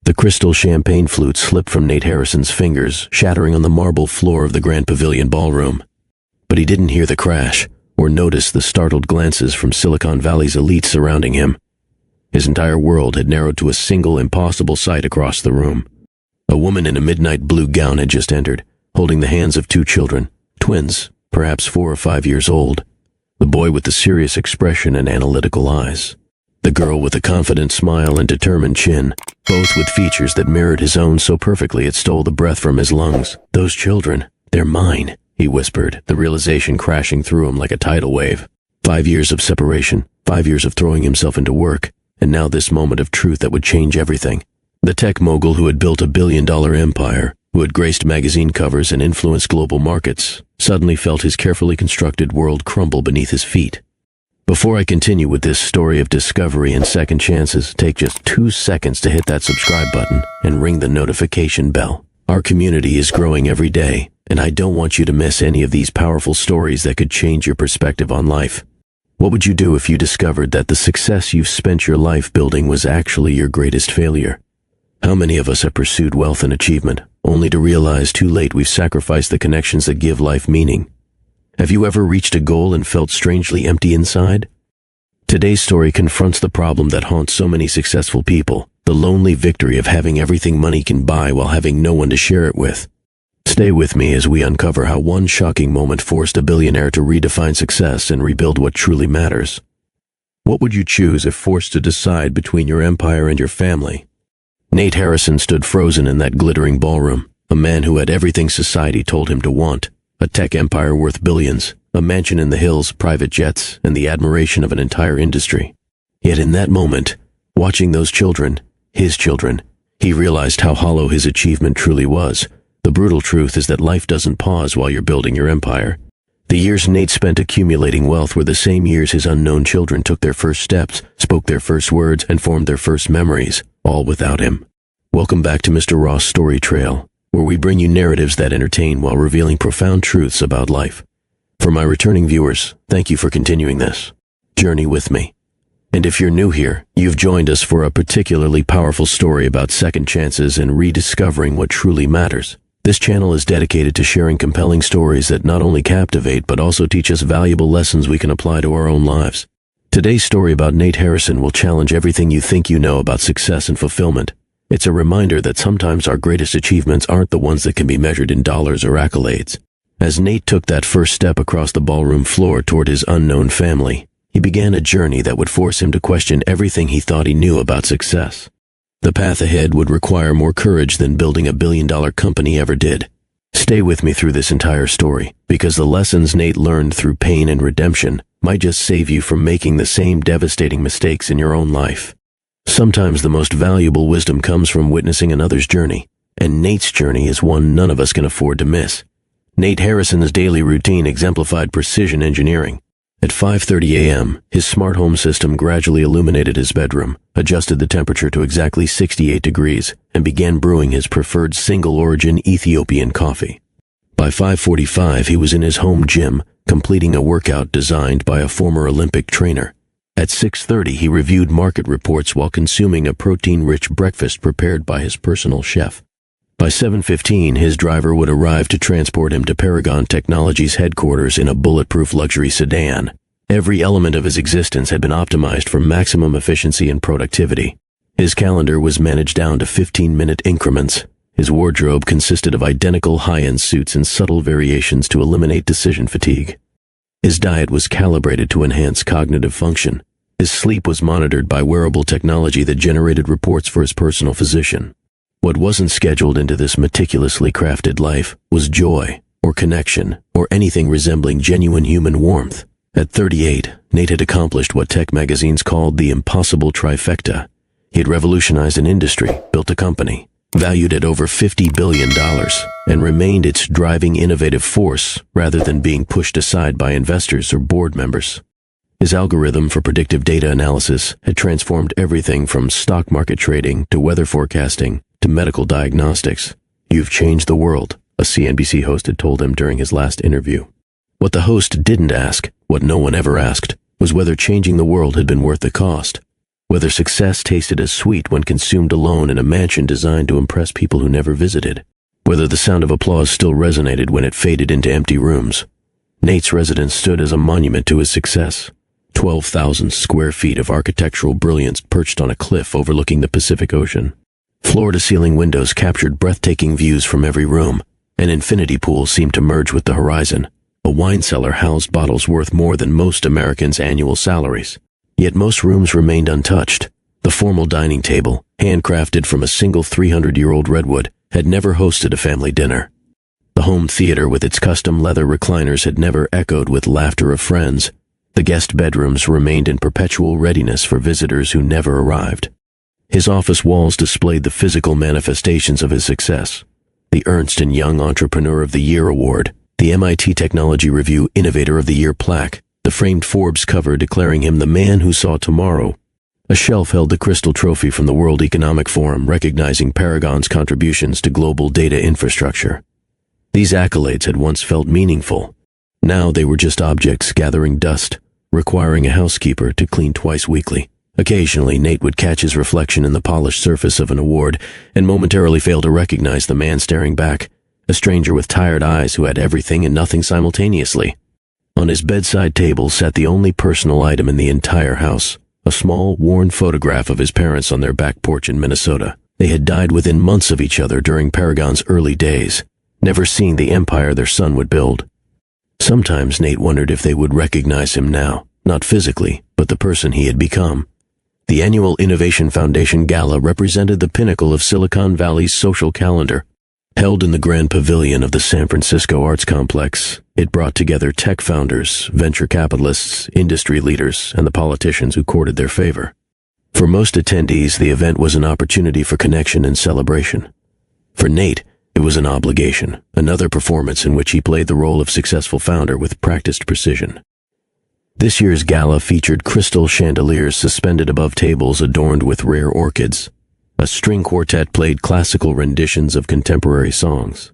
The crystal champagne flute slipped from Nate Harrison's fingers, shattering on the marble floor of the Grand Pavilion ballroom. But he didn't hear the crash, or notice the startled glances from Silicon Valley's elites surrounding him. His entire world had narrowed to a single impossible sight across the room. A woman in a midnight blue gown had just entered, holding the hands of two children, twins, perhaps 4 or 5 years old. The boy with the serious expression and analytical eyes. The girl with a confident smile and determined chin, both with features that mirrored his own so perfectly it stole the breath from his lungs. "Those children, they're mine," he whispered, the realization crashing through him like a tidal wave. 5 years of separation, 5 years of throwing himself into work, and now this moment of truth that would change everything. The tech mogul who had built a billion-dollar empire, who had graced magazine covers and influenced global markets, suddenly felt his carefully constructed world crumble beneath his feet. Before I continue with this story of discovery and second chances, take just 2 seconds to hit that subscribe button and ring the notification bell. Our community is growing every day, and I don't want you to miss any of these powerful stories that could change your perspective on life. What would you do if you discovered that the success you've spent your life building was actually your greatest failure? How many of us have pursued wealth and achievement, only to realize too late we've sacrificed the connections that give life meaning? Have you ever reached a goal and felt strangely empty inside? Today's story confronts the problem that haunts so many successful people, the lonely victory of having everything money can buy while having no one to share it with. Stay with me as we uncover how one shocking moment forced a billionaire to redefine success and rebuild what truly matters. What would you choose if forced to decide between your empire and your family? Nate Harrison stood frozen in that glittering ballroom, a man who had everything society told him to want, a tech empire worth billions, a mansion in the hills, private jets, and the admiration of an entire industry. Yet in that moment, watching those children, his children, he realized how hollow his achievement truly was. The brutal truth is that life doesn't pause while you're building your empire. The years Nate spent accumulating wealth were the same years his unknown children took their first steps, spoke their first words, and formed their first memories, all without him. Welcome back to Mr. Ross' Story Trail, where we bring you narratives that entertain while revealing profound truths about life. For my returning viewers, thank you for continuing this journey with me. And if you're new here, you've joined us for a particularly powerful story about second chances and rediscovering what truly matters. This channel is dedicated to sharing compelling stories that not only captivate but also teach us valuable lessons we can apply to our own lives. Today's story about Nate Harrison will challenge everything you think you know about success and fulfillment. It's a reminder that sometimes our greatest achievements aren't the ones that can be measured in dollars or accolades. As Nate took that first step across the ballroom floor toward his unknown family, he began a journey that would force him to question everything he thought he knew about success. The path ahead would require more courage than building a billion-dollar company ever did. Stay with me through this entire story, because the lessons Nate learned through pain and redemption might just save you from making the same devastating mistakes in your own life. Sometimes the most valuable wisdom comes from witnessing another's journey, and Nate's journey is one none of us can afford to miss. Nate Harrison's daily routine exemplified precision engineering. At 5:30 a.m., his smart home system gradually illuminated his bedroom, adjusted the temperature to exactly 68 degrees, and began brewing his preferred single-origin Ethiopian coffee. By 5:45, he was in his home gym, completing a workout designed by a former Olympic trainer. At 6:30, he reviewed market reports while consuming a protein-rich breakfast prepared by his personal chef. By 7:15, his driver would arrive to transport him to Paragon Technologies headquarters in a bulletproof luxury sedan. Every element of his existence had been optimized for maximum efficiency and productivity. His calendar was managed down to 15-minute increments. His wardrobe consisted of identical high-end suits and subtle variations to eliminate decision fatigue. His diet was calibrated to enhance cognitive function. His sleep was monitored by wearable technology that generated reports for his personal physician. What wasn't scheduled into this meticulously crafted life was joy, or connection, or anything resembling genuine human warmth. At 38, Nate had accomplished what tech magazines called the impossible trifecta. He had revolutionized an industry, built a company, valued at over $50 billion, and remained its driving innovative force rather than being pushed aside by investors or board members. His algorithm for predictive data analysis had transformed everything from stock market trading to weather forecasting to medical diagnostics. "You've changed the world," a CNBC host had told him during his last interview. What the host didn't ask, what no one ever asked, was whether changing the world had been worth the cost. whether success tasted as sweet when consumed alone in a mansion designed to impress people who never visited, whether the sound of applause still resonated when it faded into empty rooms. Nate's residence stood as a monument to his success. 12,000 square feet of architectural brilliance perched on a cliff overlooking the Pacific Ocean. Floor-to-ceiling windows captured breathtaking views from every room. An infinity pool seemed to merge with the horizon. A wine cellar housed bottles worth more than most Americans' annual salaries. Yet most rooms remained untouched. The formal dining table, handcrafted from a single 300-year-old redwood, had never hosted a family dinner. The home theater with its custom leather recliners had never echoed with laughter of friends. The guest bedrooms remained in perpetual readiness for visitors who never arrived. His office walls displayed the physical manifestations of his success. The Ernst & Young Entrepreneur of the Year Award, the MIT Technology Review Innovator of the Year plaque, the framed Forbes cover declaring him the man who saw tomorrow. A shelf held the crystal trophy from the World Economic Forum recognizing Paragon's contributions to global data infrastructure. These accolades had once felt meaningful. Now they were just objects gathering dust, requiring a housekeeper to clean twice weekly. Occasionally, Nate would catch his reflection in the polished surface of an award and momentarily fail to recognize the man staring back, a stranger with tired eyes who had everything and nothing simultaneously. On his bedside table sat the only personal item in the entire house, a small, worn photograph of his parents on their back porch in Minnesota. They had died within months of each other during Paragon's early days, never seeing the empire their son would build. Sometimes Nate wondered if they would recognize him now, not physically, but the person he had become. The annual Innovation Foundation Gala represented the pinnacle of Silicon Valley's social calendar. Held in the Grand Pavilion of the San Francisco Arts Complex, it brought together tech founders, venture capitalists, industry leaders, and the politicians who courted their favor. For most attendees, the event was an opportunity for connection and celebration. For Nate, it was an obligation, another performance in which he played the role of successful founder with practiced precision. This year's gala featured crystal chandeliers suspended above tables adorned with rare orchids. A string quartet played classical renditions of contemporary songs.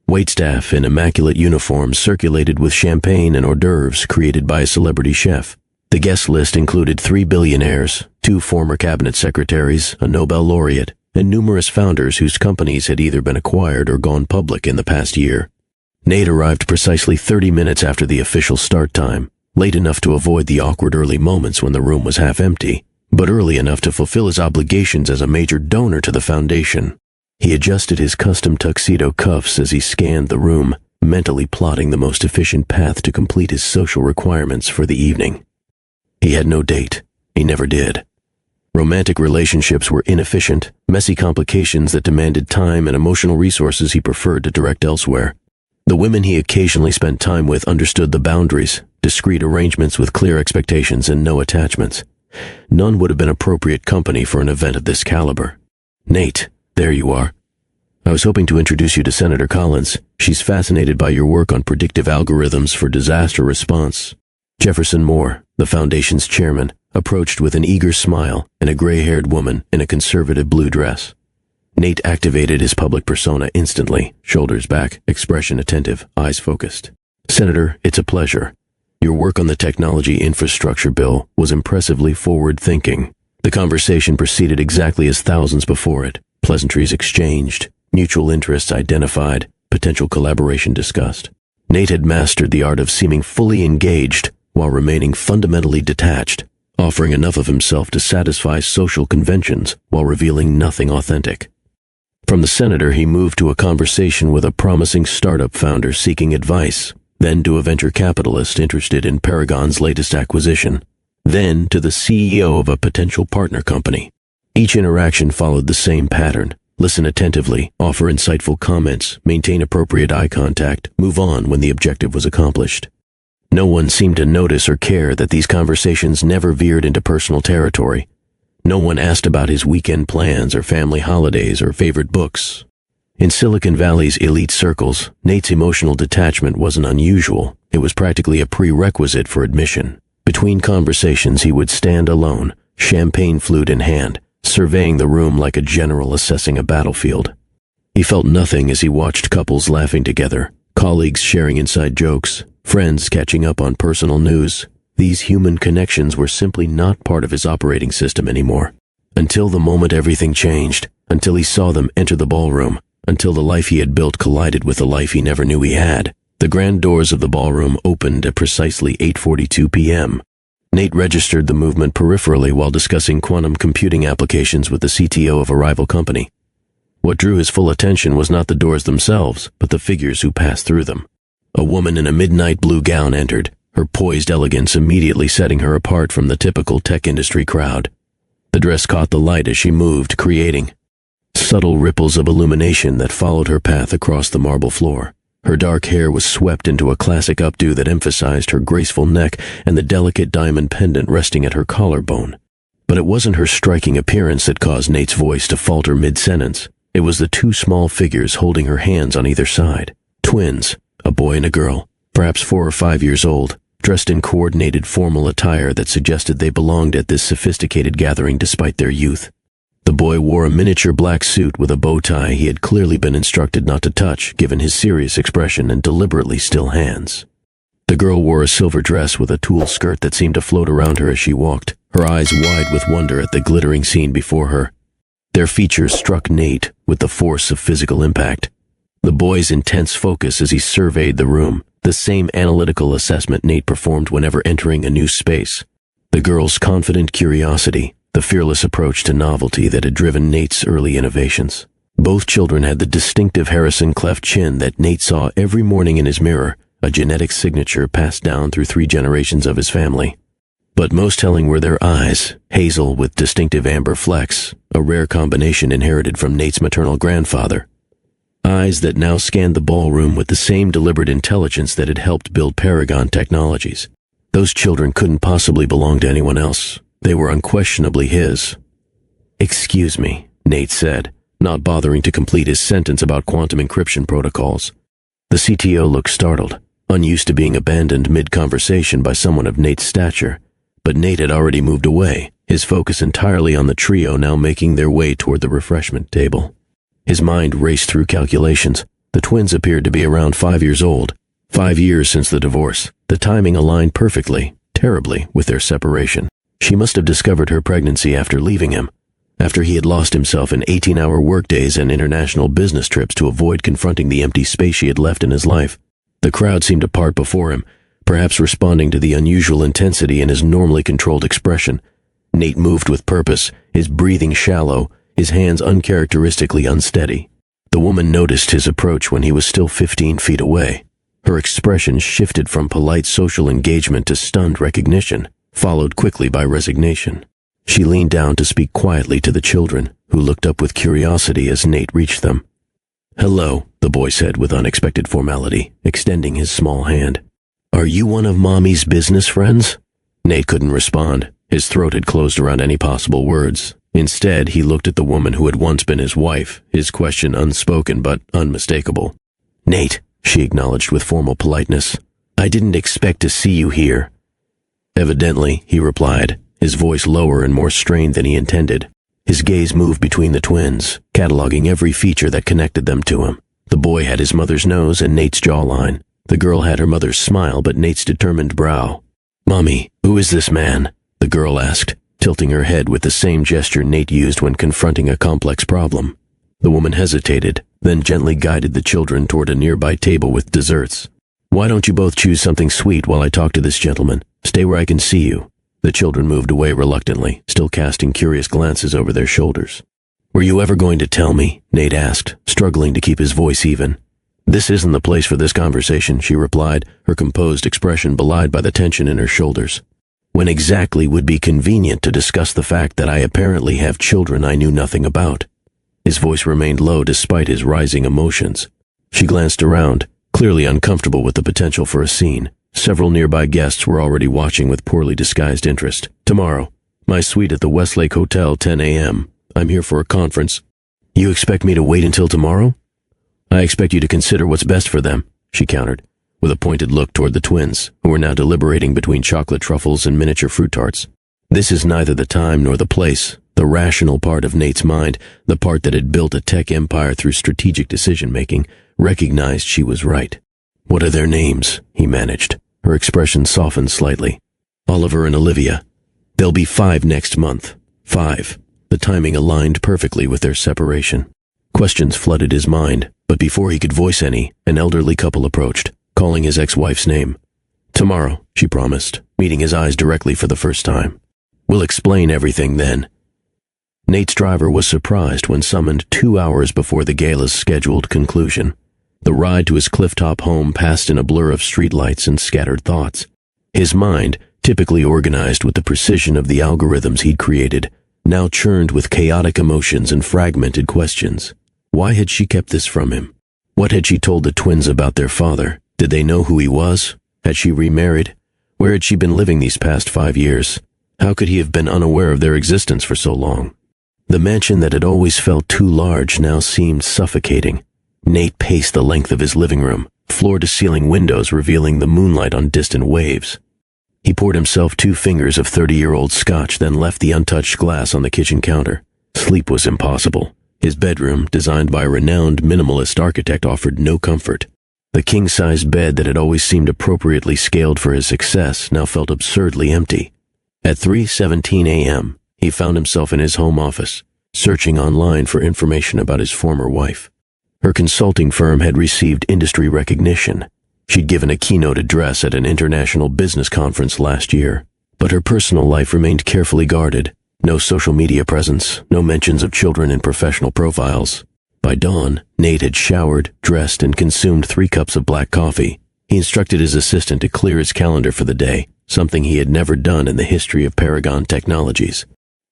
Waitstaff in immaculate uniforms circulated with champagne and hors d'oeuvres created by a celebrity chef. The guest list included 3 billionaires, 2 former cabinet secretaries, a Nobel laureate, and numerous founders whose companies had either been acquired or gone public in the past year. Nate arrived precisely 30 minutes after the official start time, late enough to avoid the awkward early moments when the room was half empty, but early enough to fulfill his obligations as a major donor to the foundation. He adjusted his custom tuxedo cuffs as he scanned the room, mentally plotting the most efficient path to complete his social requirements for the evening. He had no date. He never did. Romantic relationships were inefficient, messy complications that demanded time and emotional resources he preferred to direct elsewhere. The women he occasionally spent time with understood the boundaries, discreet arrangements with clear expectations and no attachments. None would have been appropriate company for an event of this caliber. Nate, there you are. I was hoping to introduce you to Senator Collins. She's fascinated by your work on predictive algorithms for disaster response. Jefferson Moore, the foundation's chairman, approached with an eager smile and a gray-haired woman in a conservative blue dress. Nate activated his public persona instantly, shoulders back, expression attentive, eyes focused. Senator, it's a pleasure. Your work on the technology infrastructure bill was impressively forward-thinking. The conversation proceeded exactly as thousands before it. Pleasantries exchanged, mutual interests identified, potential collaboration discussed. Nate had mastered the art of seeming fully engaged while remaining fundamentally detached, offering enough of himself to satisfy social conventions while revealing nothing authentic. From the senator, he moved to a conversation with a promising startup founder seeking advice, then to a venture capitalist interested in Paragon's latest acquisition, then to the CEO of a potential partner company. Each interaction followed the same pattern. Listen attentively, offer insightful comments, maintain appropriate eye contact, move on when the objective was accomplished. No one seemed to notice or care that these conversations never veered into personal territory. No one asked about his weekend plans or family holidays or favorite books. In Silicon Valley's elite circles, Nate's emotional detachment wasn't unusual. It was practically a prerequisite for admission. Between conversations, he would stand alone, champagne flute in hand, surveying the room like a general assessing a battlefield. He felt nothing as he watched couples laughing together, colleagues sharing inside jokes, friends catching up on personal news. These human connections were simply not part of his operating system anymore. Until the moment everything changed, until he saw them enter the ballroom, until the life he had built collided with the life he never knew he had. The grand doors of the ballroom opened at precisely 8:42 p.m. Nate registered the movement peripherally while discussing quantum computing applications with the CTO of a rival company. What drew his full attention was not the doors themselves, but the figures who passed through them. A woman in a midnight blue gown entered, her poised elegance immediately setting her apart from the typical tech industry crowd. The dress caught the light as she moved, creating subtle ripples of illumination that followed her path across the marble floor. Her dark hair was swept into a classic updo that emphasized her graceful neck and the delicate diamond pendant resting at her collarbone. But it wasn't her striking appearance that caused Nate's voice to falter mid-sentence. It was the two small figures holding her hands on either side. Twins, a boy and a girl, perhaps 4 or 5 years old, dressed in coordinated formal attire that suggested they belonged at this sophisticated gathering despite their youth. The boy wore a miniature black suit with a bow tie he had clearly been instructed not to touch, given his serious expression and deliberately still hands. The girl wore a silver dress with a tulle skirt that seemed to float around her as she walked, her eyes wide with wonder at the glittering scene before her. Their features struck Nate with the force of physical impact. The boy's intense focus as he surveyed the room, the same analytical assessment Nate performed whenever entering a new space. The girl's confident curiosity, the fearless approach to novelty that had driven Nate's early innovations. Both children had the distinctive Harrison cleft chin that Nate saw every morning in his mirror, a genetic signature passed down through 3 generations of his family. But most telling were their eyes, hazel with distinctive amber flecks, a rare combination inherited from Nate's maternal grandfather. Eyes that now scanned the ballroom with the same deliberate intelligence that had helped build Paragon Technologies. Those children couldn't possibly belong to anyone else. They were unquestionably his. "Excuse me," Nate said, not bothering to complete his sentence about quantum encryption protocols. The CTO looked startled, unused to being abandoned mid-conversation by someone of Nate's stature. But Nate had already moved away, his focus entirely on the trio now making their way toward the refreshment table. His mind raced through calculations. The twins appeared to be around 5 years old. 5 years since the divorce. The timing aligned perfectly, terribly, with their separation. She must have discovered her pregnancy after leaving him, after he had lost himself in 18-hour workdays and international business trips to avoid confronting the empty space she had left in his life. The crowd seemed to part before him, perhaps responding to the unusual intensity in his normally controlled expression. Nate moved with purpose, his breathing shallow, his hands uncharacteristically unsteady. The woman noticed his approach when he was still 15 feet away. Her expression shifted from polite social engagement to stunned recognition, followed quickly by resignation. She leaned down to speak quietly to the children, who looked up with curiosity as Nate reached them. "Hello," the boy said with unexpected formality, extending his small hand. "Are you one of Mommy's business friends?" Nate couldn't respond. His throat had closed around any possible words. Instead, he looked at the woman who had once been his wife, his question unspoken but unmistakable. "Nate," she acknowledged with formal politeness, "I didn't expect to see you here." "Evidently," he replied, his voice lower and more strained than he intended. His gaze moved between the twins, cataloging every feature that connected them to him. The boy had his mother's nose and Nate's jawline. The girl had her mother's smile but Nate's determined brow. "Mommy, who is this man?" the girl asked, tilting her head with the same gesture Nate used when confronting a complex problem. The woman hesitated, then gently guided the children toward a nearby table with desserts. "Why don't you both choose something sweet while I talk to this gentleman? Stay where I can see you." The children moved away reluctantly, still casting curious glances over their shoulders. "Were you ever going to tell me?" Nate asked, struggling to keep his voice even. "This isn't the place for this conversation," she replied, her composed expression belied by the tension in her shoulders. "When exactly would be convenient to discuss the fact that I apparently have children I knew nothing about?" His voice remained low despite his rising emotions. She glanced around, clearly uncomfortable with the potential for a scene. Several nearby guests were already watching with poorly disguised interest. "Tomorrow. My suite at the Westlake Hotel, 10 a.m. I'm here for a conference." "You expect me to wait until tomorrow?" "I expect you to consider what's best for them," she countered, with a pointed look toward the twins, who were now deliberating between chocolate truffles and miniature fruit tarts. This is neither the time nor the place. The rational part of Nate's mind, the part that had built a tech empire through strategic decision-making, recognized she was right. "What are their names?" he managed. Her expression softened slightly. Oliver and Olivia. They'll be 5 next month. 5. The timing aligned perfectly with their separation. Questions flooded his mind, but before he could voice any, an elderly couple approached, calling his ex-wife's name. "Tomorrow," she promised, meeting his eyes directly for the first time. "We'll explain everything then." Nate's driver was surprised when summoned 2 hours before the gala's scheduled conclusion. The ride to his clifftop home passed in a blur of streetlights and scattered thoughts. His mind, typically organized with the precision of the algorithms he'd created, now churned with chaotic emotions and fragmented questions. Why had she kept this from him? What had she told the twins about their father? Did they know who he was? Had she remarried? Where had she been living these past 5 years? How could he have been unaware of their existence for so long? The mansion that had always felt too large now seemed suffocating. Nate paced the length of his living room, floor-to-ceiling windows revealing the moonlight on distant waves. He poured himself 2 fingers of 30-year-old scotch, then left the untouched glass on the kitchen counter. Sleep was impossible. His bedroom, designed by a renowned minimalist architect, offered no comfort. The king-sized bed that had always seemed appropriately scaled for his success now felt absurdly empty. At 3:17 a.m., he found himself in his home office, searching online for information about his former wife. Her consulting firm had received industry recognition. She'd given a keynote address at an international business conference last year, but her personal life remained carefully guarded. No social media presence, no mentions of children in professional profiles. By dawn, Nate had showered, dressed, and consumed 3 cups of black coffee. He instructed his assistant to clear his calendar for the day, something he had never done in the history of Paragon Technologies.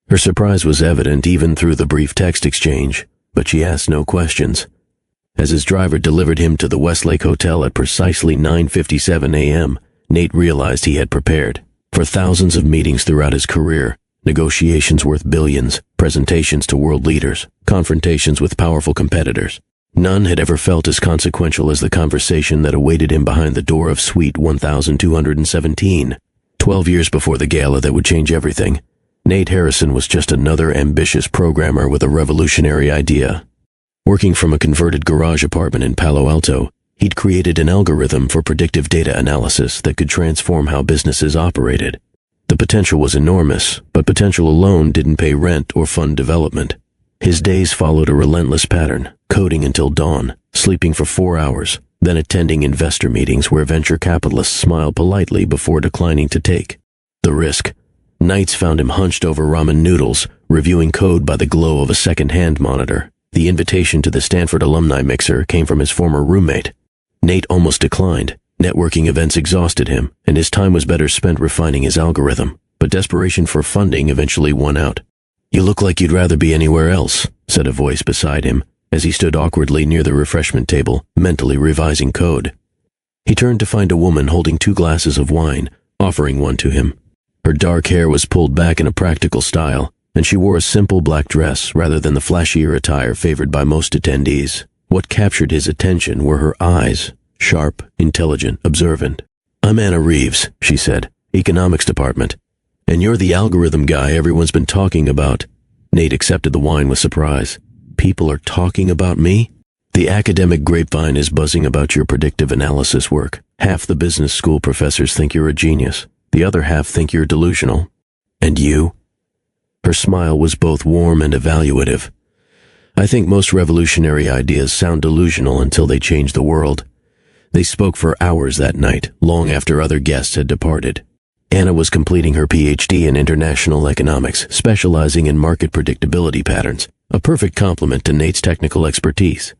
Her surprise was evident even through the brief text exchange, but she asked no questions. As his driver delivered him to the Westlake Hotel at precisely 9:57 a.m., Nate realized he had prepared for thousands of meetings throughout his career. Negotiations worth billions, presentations to world leaders, confrontations with powerful competitors. None had ever felt as consequential as the conversation that awaited him behind the door of Suite 1217. 12 years before the gala that would change everything, Nate Harrison was just another ambitious programmer with a revolutionary idea. Working from a converted garage apartment in Palo Alto, he'd created an algorithm for predictive data analysis that could transform how businesses operated. The potential was enormous, but potential alone didn't pay rent or fund development. His days followed a relentless pattern, coding until dawn, sleeping for 4 hours, then attending investor meetings where venture capitalists smiled politely before declining to take the risk. Nights found him hunched over ramen noodles, reviewing code by the glow of a second-hand monitor. The invitation to the Stanford alumni mixer came from his former roommate. Nate almost declined. Networking events exhausted him, and his time was better spent refining his algorithm, but desperation for funding eventually won out. "You look like you'd rather be anywhere else," said a voice beside him, as he stood awkwardly near the refreshment table, mentally revising code. He turned to find a woman holding 2 glasses of wine, offering one to him. Her dark hair was pulled back in a practical style, and she wore a simple black dress rather than the flashier attire favored by most attendees. What captured his attention were her eyes. Sharp, intelligent, observant. "I'm Anna Reeves," she said, "Economics Department. And you're the algorithm guy everyone's been talking about." Nate accepted the wine with surprise. "People are talking about me?" "The academic grapevine is buzzing about your predictive analysis work. Half the business school professors think you're a genius. The other half think you're delusional. And you?" Her smile was both warm and evaluative. "I think most revolutionary ideas sound delusional until they change the world." They spoke for hours that night, long after other guests had departed. Anna was completing her PhD in international economics, specializing in market predictability patterns, a perfect complement to Nate's technical expertise.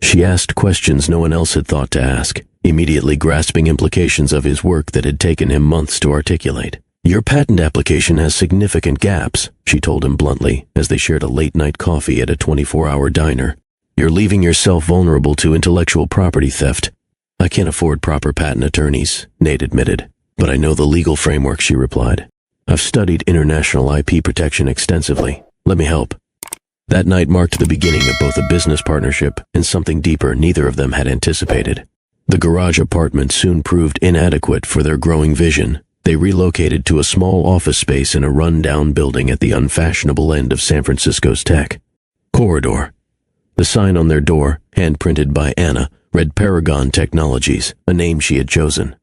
She asked questions no one else had thought to ask, immediately grasping implications of his work that had taken him months to articulate. "Your patent application has significant gaps," she told him bluntly, as they shared a late-night coffee at a 24-hour diner. "You're leaving yourself vulnerable to intellectual property theft." "I can't afford proper patent attorneys," Nate admitted. "But I know the legal framework," she replied. "I've studied international IP protection extensively. Let me help." That night marked the beginning of both a business partnership and something deeper neither of them had anticipated. The garage apartment soon proved inadequate for their growing vision. They relocated to a small office space in a run-down building at the unfashionable end of San Francisco's tech corridor. The sign on their door, hand-printed by Anna, read Paragon Technologies, a name she had chosen.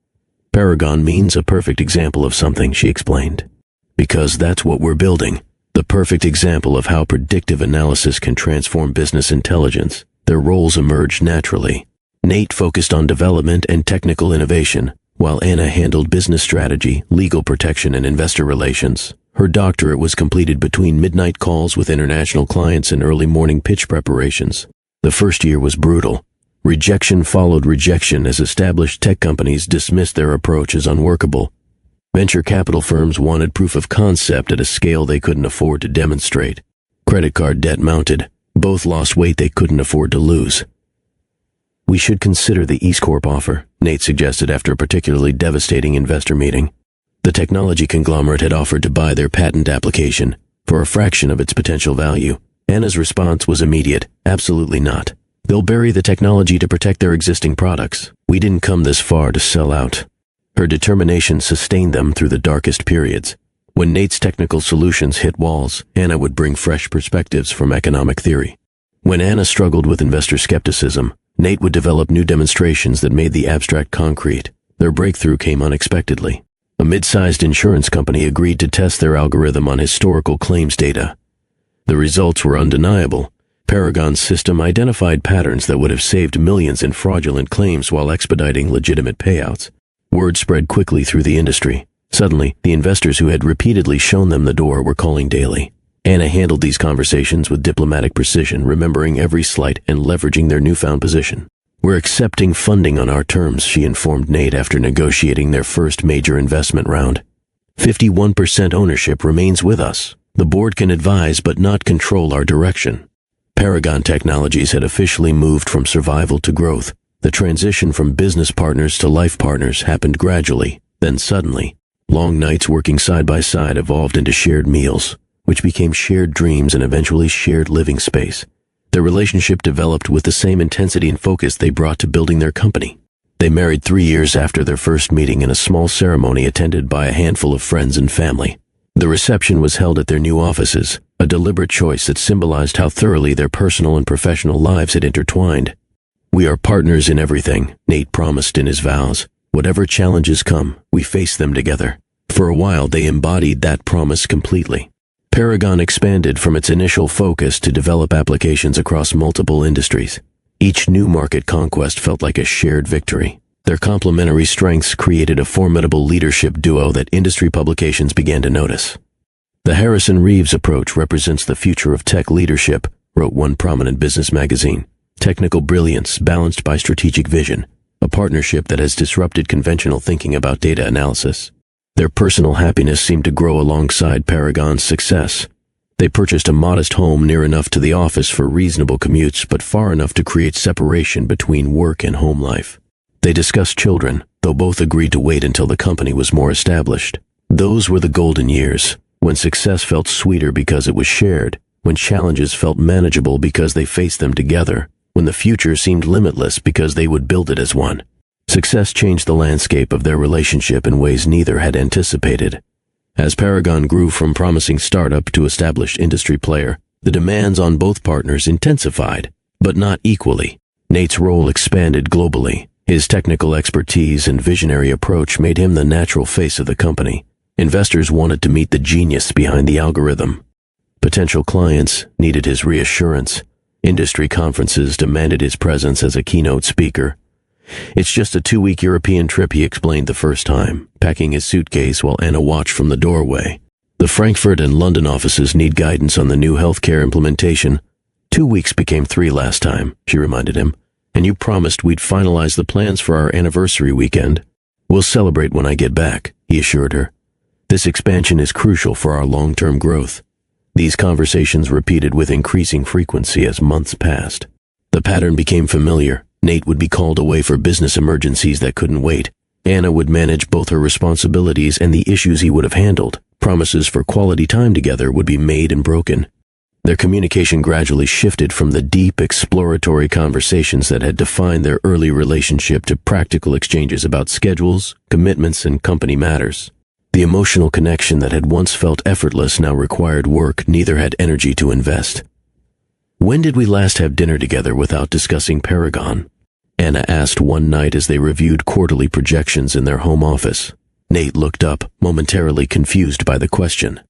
Paragon means a perfect example of something, she explained. Because that's what we're building. The perfect example of how predictive analysis can transform business intelligence. Their roles emerged naturally. Nate focused on development and technical innovation, while Anna handled business strategy, legal protection, and investor relations. Her doctorate was completed between midnight calls with international clients and early morning pitch preparations. The first year was brutal. Rejection followed rejection as established tech companies dismissed their approach as unworkable. Venture capital firms wanted proof of concept at a scale they couldn't afford to demonstrate. Credit card debt mounted. Both lost weight they couldn't afford to lose. We should consider the East Corp offer, Nate suggested after a particularly devastating investor meeting. The technology conglomerate had offered to buy their patent application for a fraction of its potential value. Anna's response was immediate. Absolutely not. They'll bury the technology to protect their existing products. We didn't come this far to sell out. Her determination sustained them through the darkest periods. When Nate's technical solutions hit walls, Anna would bring fresh perspectives from economic theory. When Anna struggled with investor skepticism, Nate would develop new demonstrations that made the abstract concrete. Their breakthrough came unexpectedly. A mid-sized insurance company agreed to test their algorithm on historical claims data. The results were undeniable. Paragon's system identified patterns that would have saved millions in fraudulent claims while expediting legitimate payouts. Word spread quickly through the industry. Suddenly, the investors who had repeatedly shown them the door were calling daily. Anna handled these conversations with diplomatic precision, remembering every slight and leveraging their newfound position. We're accepting funding on our terms, she informed Nate after negotiating their first major investment round. 51% ownership remains with us. The board can advise but not control our direction. Paragon Technologies had officially moved from survival to growth. The transition from business partners to life partners happened gradually, then suddenly. Long nights working side by side evolved into shared meals, which became shared dreams and eventually shared living space. Their relationship developed with the same intensity and focus they brought to building their company. They married 3 years after their first meeting in a small ceremony attended by a handful of friends and family. The reception was held at their new offices, a deliberate choice that symbolized how thoroughly their personal and professional lives had intertwined. We are partners in everything, Nate promised in his vows. Whatever challenges come, we face them together. For a while, they embodied that promise completely. Paragon expanded from its initial focus to develop applications across multiple industries. Each new market conquest felt like a shared victory. Their complementary strengths created a formidable leadership duo that industry publications began to notice. The Harrison Reeves approach represents the future of tech leadership, wrote one prominent business magazine. Technical brilliance balanced by strategic vision, a partnership that has disrupted conventional thinking about data analysis. Their personal happiness seemed to grow alongside Paragon's success. They purchased a modest home near enough to the office for reasonable commutes, but far enough to create separation between work and home life. They discussed children, though both agreed to wait until the company was more established. Those were the golden years, when success felt sweeter because it was shared, when challenges felt manageable because they faced them together, when the future seemed limitless because they would build it as one. Success changed the landscape of their relationship in ways neither had anticipated. As Paragon grew from promising startup to established industry player, the demands on both partners intensified, but not equally. Nate's role expanded globally. His technical expertise and visionary approach made him the natural face of the company. Investors wanted to meet the genius behind the algorithm. Potential clients needed his reassurance. Industry conferences demanded his presence as a keynote speaker. It's just a 2-week European trip, he explained the first time, packing his suitcase while Anna watched from the doorway. The Frankfurt and London offices need guidance on the new healthcare implementation. 2 weeks became 3 last time, she reminded him. And you promised we'd finalize the plans for our anniversary weekend. We'll celebrate when I get back, he assured her. This expansion is crucial for our long-term growth. These conversations repeated with increasing frequency as months passed. The pattern became familiar. Nate would be called away for business emergencies that couldn't wait. Anna would manage both her responsibilities and the issues he would have handled. Promises for quality time together would be made and broken. Their communication gradually shifted from the deep, exploratory conversations that had defined their early relationship to practical exchanges about schedules, commitments, and company matters. The emotional connection that had once felt effortless now required work neither had energy to invest. When did we last have dinner together without discussing Paragon? Anna asked one night as they reviewed quarterly projections in their home office. Nate looked up, momentarily confused by the question.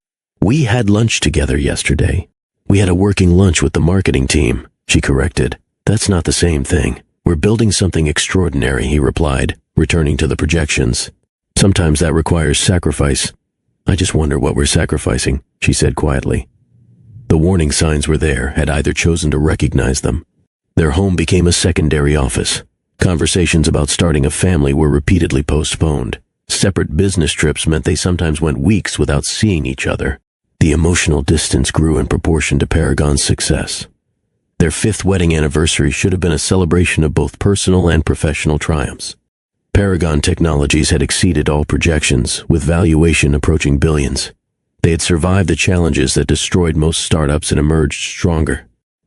"We had lunch together yesterday. We had a working lunch with the marketing team," she corrected. "That's not the same thing. We're building something extraordinary," he replied, returning to the projections. "Sometimes that requires sacrifice. I just wonder what we're sacrificing," she said quietly. The warning signs were there, had either chosen to recognize them. Their home became a secondary office. Conversations about starting a family were repeatedly postponed. Separate business trips meant they sometimes went weeks without seeing each other. The emotional distance grew in proportion to Paragon's success. Their 5th wedding anniversary should have been a celebration of both personal and professional triumphs. Paragon Technologies had exceeded all projections, with valuation approaching billions. They had survived the challenges that destroyed most startups and emerged stronger.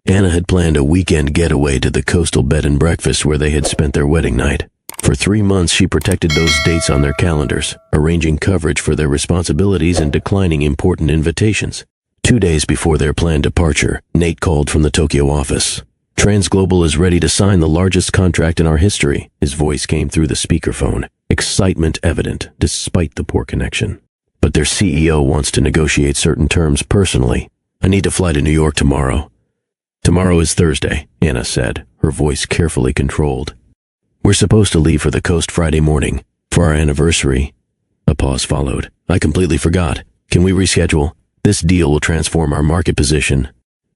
Anna had planned a weekend getaway to the coastal bed and breakfast where they had spent their wedding night. For 3 months, she protected those dates on their calendars, arranging coverage for their responsibilities and declining important invitations. 2 days before their planned departure, Nate called from the Tokyo office. "Transglobal is ready to sign the largest contract in our history." His voice came through the speakerphone, excitement evident despite the poor connection. "But their CEO wants to negotiate certain terms personally. I need to fly to New York tomorrow." "Tomorrow is Thursday," Anna said, her voice carefully controlled. "We're supposed to leave for the coast Friday morning, for our anniversary." A pause followed. "I completely forgot. Can we reschedule? This deal will transform our market position."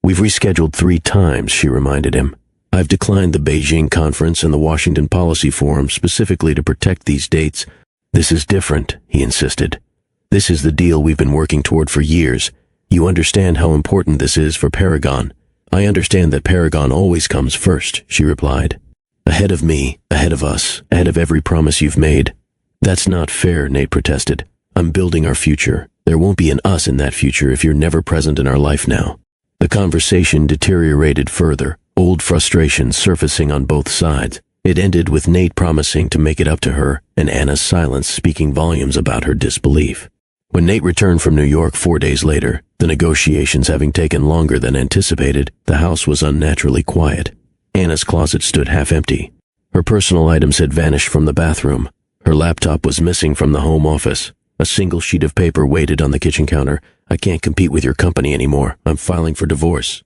"We've rescheduled 3 times, she reminded him. "I've declined the Beijing conference and the Washington Policy Forum specifically to protect these dates." "This is different," he insisted. "This is the deal we've been working toward for years. You understand how important this is for Paragon." "I understand that Paragon always comes first," she replied. "Ahead of me, ahead of us, ahead of every promise you've made." "That's not fair," Nate protested. "I'm building our future. There won't be an us in that future if you're never present in our life now." The conversation deteriorated further, old frustrations surfacing on both sides. It ended with Nate promising to make it up to her, and Anna's silence speaking volumes about her disbelief. When Nate returned from New York 4 days later, the negotiations having taken longer than anticipated, the house was unnaturally quiet. Anna's closet stood half empty. Her personal items had vanished from the bathroom. Her laptop was missing from the home office. A single sheet of paper waited on the kitchen counter. "I can't compete with your company anymore. I'm filing for divorce."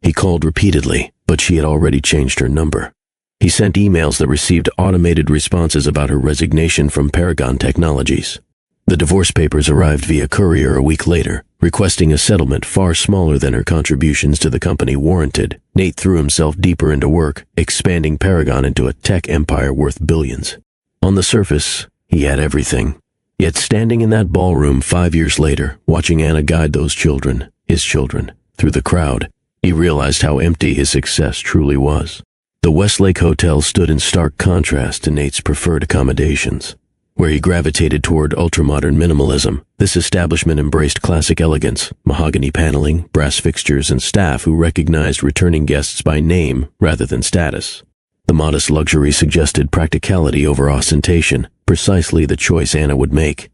He called repeatedly, but she had already changed her number. He sent emails that received automated responses about her resignation from Paragon Technologies. The divorce papers arrived via courier a week later, requesting a settlement far smaller than her contributions to the company warranted. Nate threw himself deeper into work, expanding Paragon into a tech empire worth billions. On the surface, he had everything. Yet standing in that ballroom 5 years later, watching Anna guide those children, his children, through the crowd, he realized how empty his success truly was. The Westlake Hotel stood in stark contrast to Nate's preferred accommodations. Where he gravitated toward ultramodern minimalism, this establishment embraced classic elegance, mahogany paneling, brass fixtures, and staff who recognized returning guests by name rather than status. The modest luxury suggested practicality over ostentation, precisely the choice Anna would make.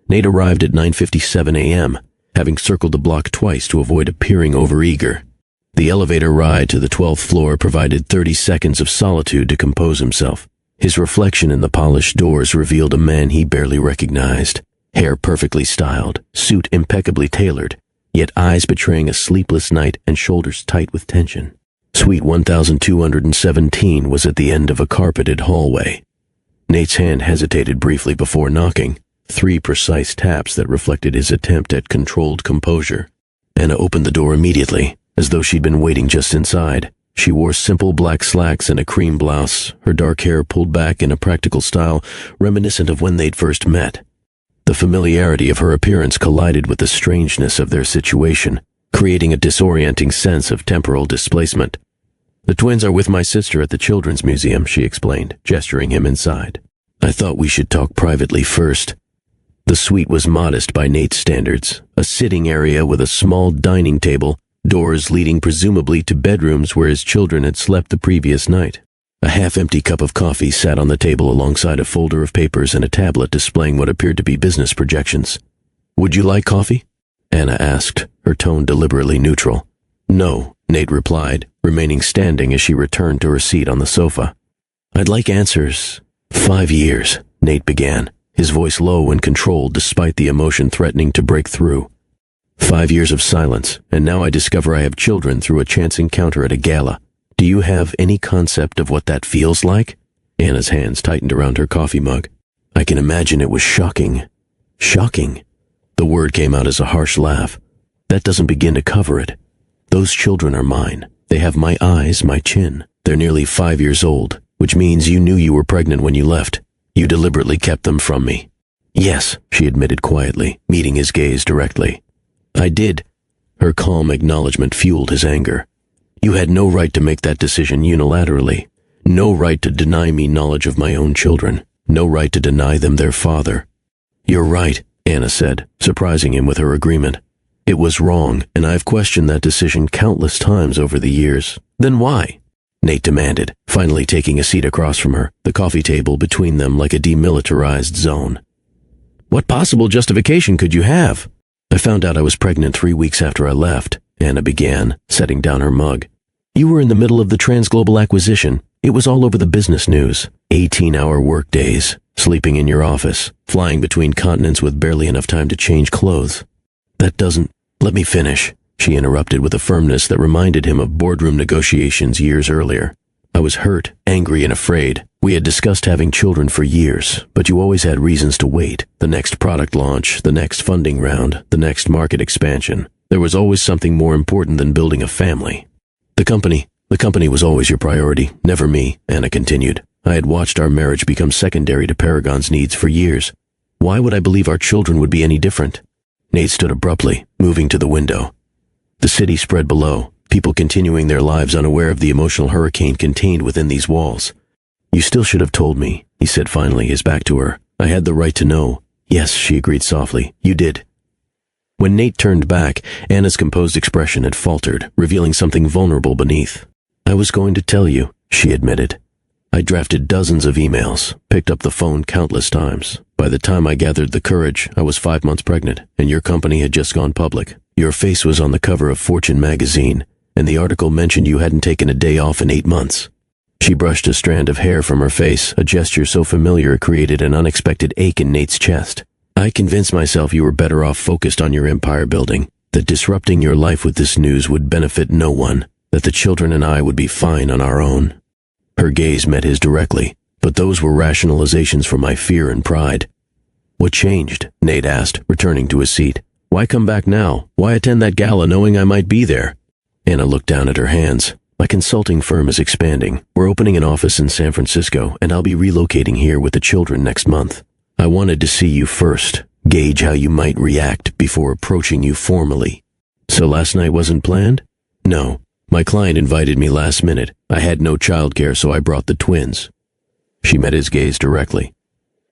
Nate arrived at 9:57 a.m., having circled the block twice to avoid appearing overeager. The elevator ride to the 12th floor provided 30 seconds of solitude to compose himself. His reflection in the polished doors revealed a man he barely recognized. Hair perfectly styled, suit impeccably tailored, yet eyes betraying a sleepless night and shoulders tight with tension. Suite 1217 was at the end of a carpeted hallway. Nate's hand hesitated briefly before knocking, 3 precise taps that reflected his attempt at controlled composure. Anna opened the door immediately, as though she'd been waiting just inside. She wore simple black slacks and a cream blouse, her dark hair pulled back in a practical style reminiscent of when they'd first met. The familiarity of her appearance collided with the strangeness of their situation, creating a disorienting sense of temporal displacement. "The twins are with my sister at the Children's Museum," she explained, gesturing him inside. "I thought we should talk privately first." The suite was modest by Nate's standards, a sitting area with a small dining table, doors leading presumably to bedrooms where his children had slept the previous night. A half-empty cup of coffee sat on the table alongside a folder of papers and a tablet displaying what appeared to be business projections. "Would you like coffee?" Anna asked, her tone deliberately neutral. "No," Nate replied, remaining standing as she returned to her seat on the sofa. I'd like answers. 5 years, Nate began, his voice low and controlled despite the emotion threatening to break through. 5 years of silence, and now I discover I have children through a chance encounter at a gala. Do you have any concept of what that feels like? Anna's hands tightened around her coffee mug. I can imagine it was shocking. Shocking. The word came out as a harsh laugh. That doesn't begin to cover it. Those children are mine. They have my eyes, my chin. They're nearly 5 years old, which means you knew you were pregnant when you left. You deliberately kept them from me. Yes, she admitted quietly, meeting his gaze directly. I did. Her calm acknowledgement fueled his anger. You had no right to make that decision unilaterally. No right to deny me knowledge of my own children. No right to deny them their father. You're right, Anna said, surprising him with her agreement. It was wrong, and I've questioned that decision countless times over the years. Then why? Nate demanded, finally taking a seat across from her, the coffee table between them like a demilitarized zone. What possible justification could you have? I found out I was pregnant 3 weeks after I left, Anna began, setting down her mug. You were in the middle of the transglobal acquisition. It was all over the business news. 18-hour workdays, sleeping in your office, flying between continents with barely enough time to change clothes. That doesn't... Let me finish, she interrupted with a firmness that reminded him of boardroom negotiations years earlier. I was hurt, angry, and afraid. We had discussed having children for years, but you always had reasons to wait. The next product launch, the next funding round, the next market expansion. There was always something more important than building a family. The company was always your priority, never me, Anna continued. I had watched our marriage become secondary to Paragon's needs for years. Why would I believe our children would be any different? Nate stood abruptly, moving to the window. The city spread below, people continuing their lives unaware of the emotional hurricane contained within these walls. You still should have told me, he said finally, his back to her. I had the right to know. Yes, she agreed softly. You did. When Nate turned back, Anna's composed expression had faltered, revealing something vulnerable beneath. I was going to tell you, she admitted. I drafted dozens of emails, picked up the phone countless times. By the time I gathered the courage, I was 5 months pregnant, and your company had just gone public. Your face was on the cover of Fortune magazine, and the article mentioned you hadn't taken a day off in 8 months. She brushed a strand of hair from her face, a gesture so familiar it created an unexpected ache in Nate's chest. I convinced myself you were better off focused on your empire building, that disrupting your life with this news would benefit no one, that the children and I would be fine on our own. Her gaze met his directly, but those were rationalizations for my fear and pride. What changed? Nate asked, returning to his seat. Why come back now? Why attend that gala knowing I might be there? Anna looked down at her hands. My consulting firm is expanding. We're opening an office in San Francisco, and I'll be relocating here with the children next month. I wanted to see you first, gauge how you might react before approaching you formally. So last night wasn't planned? No. My client invited me last minute. I had no childcare, so I brought the twins. She met his gaze directly.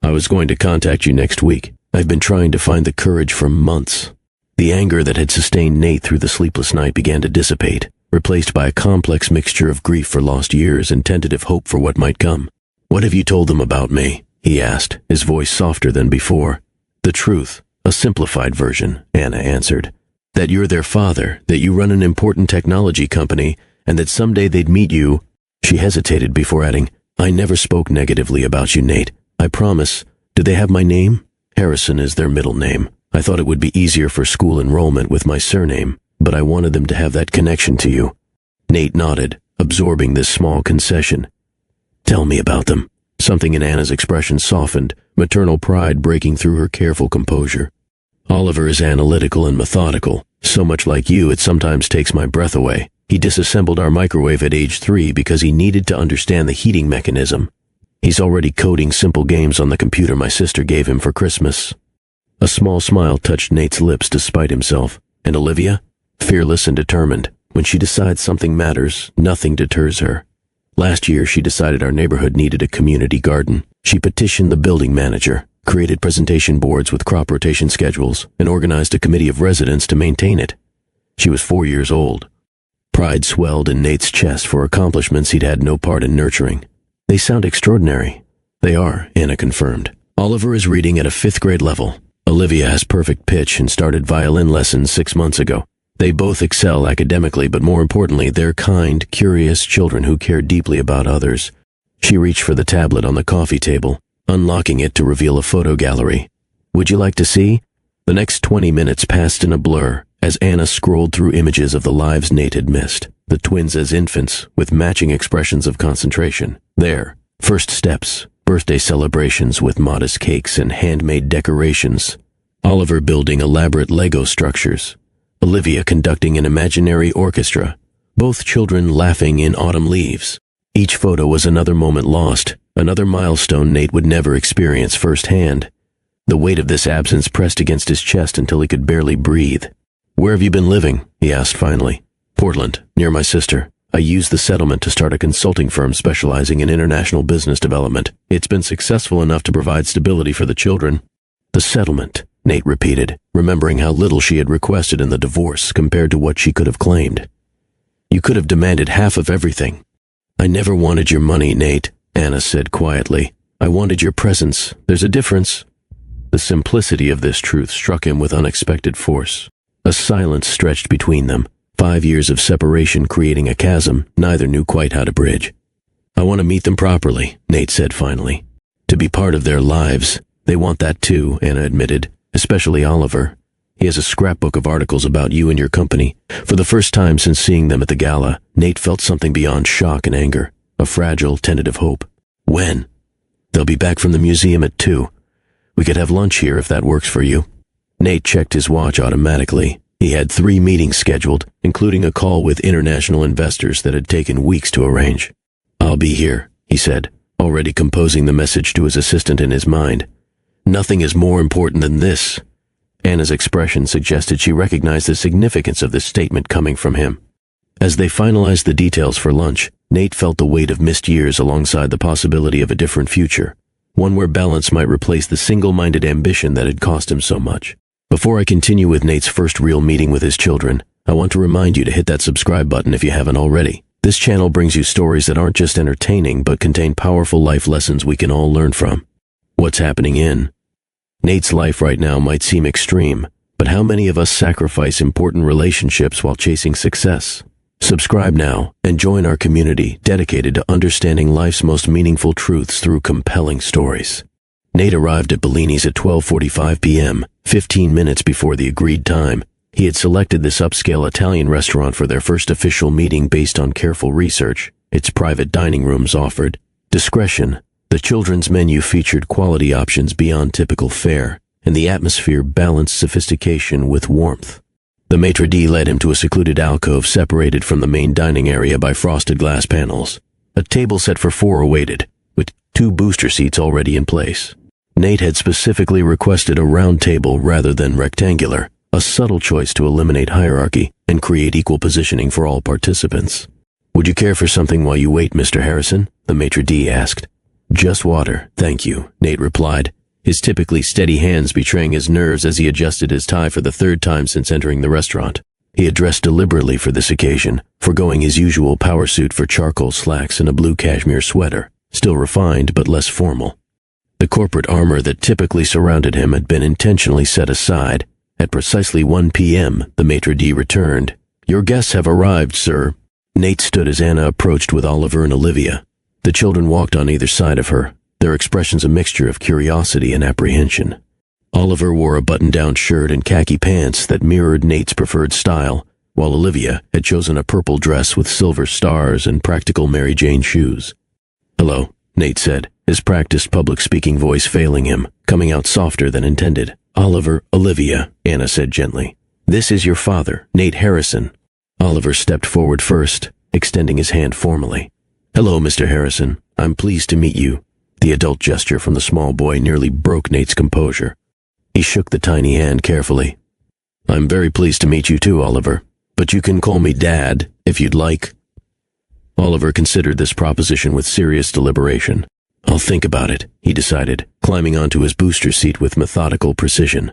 I was going to contact you next week. I've been trying to find the courage for months. The anger that had sustained Nate through the sleepless night began to dissipate, replaced by a complex mixture of grief for lost years and tentative hope for what might come. What have you told them about me? He asked, his voice softer than before. The truth, a simplified version, Anna answered. That you're their father, that you run an important technology company, and that someday they'd meet you. She hesitated before adding, I never spoke negatively about you, Nate. I promise. Do they have my name? Harrison is their middle name. I thought it would be easier for school enrollment with my surname, but I wanted them to have that connection to you. Nate nodded, absorbing this small concession. Tell me about them. Something in Anna's expression softened, maternal pride breaking through her careful composure. Oliver is analytical and methodical. So much like you, it sometimes takes my breath away. He disassembled our microwave at age 3 because he needed to understand the heating mechanism. He's already coding simple games on the computer my sister gave him for Christmas. A small smile touched Nate's lips despite himself. And Olivia? Fearless and determined. When she decides something matters, nothing deters her. Last year, she decided our neighborhood needed a community garden. She petitioned the building manager, created presentation boards with crop rotation schedules, and organized a committee of residents to maintain it. She was 4 years old. Pride swelled in Nate's chest for accomplishments he'd had no part in nurturing. They sound extraordinary. They are, Anna confirmed. Oliver is reading at a 5th grade level. Olivia has perfect pitch and started violin lessons 6 months ago. They both excel academically, but more importantly, they're kind, curious children who care deeply about others. She reached for the tablet on the coffee table, unlocking it to reveal a photo gallery. Would you like to see? The next 20 minutes passed in a blur as Anna scrolled through images of the lives Nate had missed, the twins as infants, with matching expressions of concentration. There, first steps, birthday celebrations with modest cakes and handmade decorations, Oliver building elaborate Lego structures, Olivia conducting an imaginary orchestra, both children laughing in autumn leaves. Each photo was another moment lost, another milestone Nate would never experience firsthand. The weight of this absence pressed against his chest until he could barely breathe. "Where have you been living?" he asked finally. "Portland, near my sister. I used the settlement to start a consulting firm specializing in international business development. It's been successful enough to provide stability for the children." "The settlement," Nate repeated, remembering how little she had requested in the divorce compared to what she could have claimed. "You could have demanded half of everything." "I never wanted your money, Nate," Anna said quietly. "I wanted your presence. There's a difference." The simplicity of this truth struck him with unexpected force. A silence stretched between them, 5 years of separation creating a chasm neither knew quite how to bridge. "I want to meet them properly," Nate said finally. "To be part of their lives. They want that too," Anna admitted, "especially Oliver. He has a scrapbook of articles about you and your company." For the first time since seeing them at the gala, Nate felt something beyond shock and anger, a fragile, tentative hope. "When?" "They'll be back from the museum at 2. We could have lunch here if that works for you." Nate checked his watch automatically. He had 3 meetings scheduled, including a call with international investors that had taken weeks to arrange. "I'll be here," he said, already composing the message to his assistant in his mind. "Nothing is more important than this." Anna's expression suggested she recognized the significance of this statement coming from him. As they finalized the details for lunch, Nate felt the weight of missed years alongside the possibility of a different future, one where balance might replace the single-minded ambition that had cost him so much. Before I continue with Nate's first real meeting with his children, I want to remind you to hit that subscribe button if you haven't already. This channel brings you stories that aren't just entertaining but contain powerful life lessons we can all learn from. What's happening in Nate's life right now might seem extreme, but how many of us sacrifice important relationships while chasing success? Subscribe now and join our community dedicated to understanding life's most meaningful truths through compelling stories. Nate arrived at Bellini's at 12:45 p.m., 15 minutes before the agreed time. He had selected this upscale Italian restaurant for their first official meeting based on careful research. Its private dining rooms offered discretion. The children's menu featured quality options beyond typical fare, and the atmosphere balanced sophistication with warmth. The maitre d' led him to a secluded alcove separated from the main dining area by frosted glass panels. A table set for 4 awaited, with 2 booster seats already in place. Nate had specifically requested a round table rather than rectangular, a subtle choice to eliminate hierarchy and create equal positioning for all participants. "Would you care for something while you wait, Mr. Harrison?" the maitre d' asked. "Just water, thank you," Nate replied, his typically steady hands betraying his nerves as he adjusted his tie for the 3rd time since entering the restaurant. He had dressed deliberately for this occasion, forgoing his usual power suit for charcoal slacks and a blue cashmere sweater, still refined but less formal. The corporate armor that typically surrounded him had been intentionally set aside. At precisely 1 p.m., the maitre d' returned. "Your guests have arrived, sir." Nate stood as Anna approached with Oliver and Olivia. The children walked on either side of her, their expressions a mixture of curiosity and apprehension. Oliver wore a button-down shirt and khaki pants that mirrored Nate's preferred style, while Olivia had chosen a purple dress with silver stars and practical Mary Jane shoes. "Hello," Nate said, his practiced public-speaking voice failing him, coming out softer than intended. "Oliver, Olivia," Anna said gently. "This is your father, Nate Harrison." Oliver stepped forward first, extending his hand formally. "Hello, Mr. Harrison. I'm pleased to meet you." The adult gesture from the small boy nearly broke Nate's composure. He shook the tiny hand carefully. "I'm very pleased to meet you too, Oliver. But you can call me Dad, if you'd like." Oliver considered this proposition with serious deliberation. "I'll think about it," he decided, climbing onto his booster seat with methodical precision.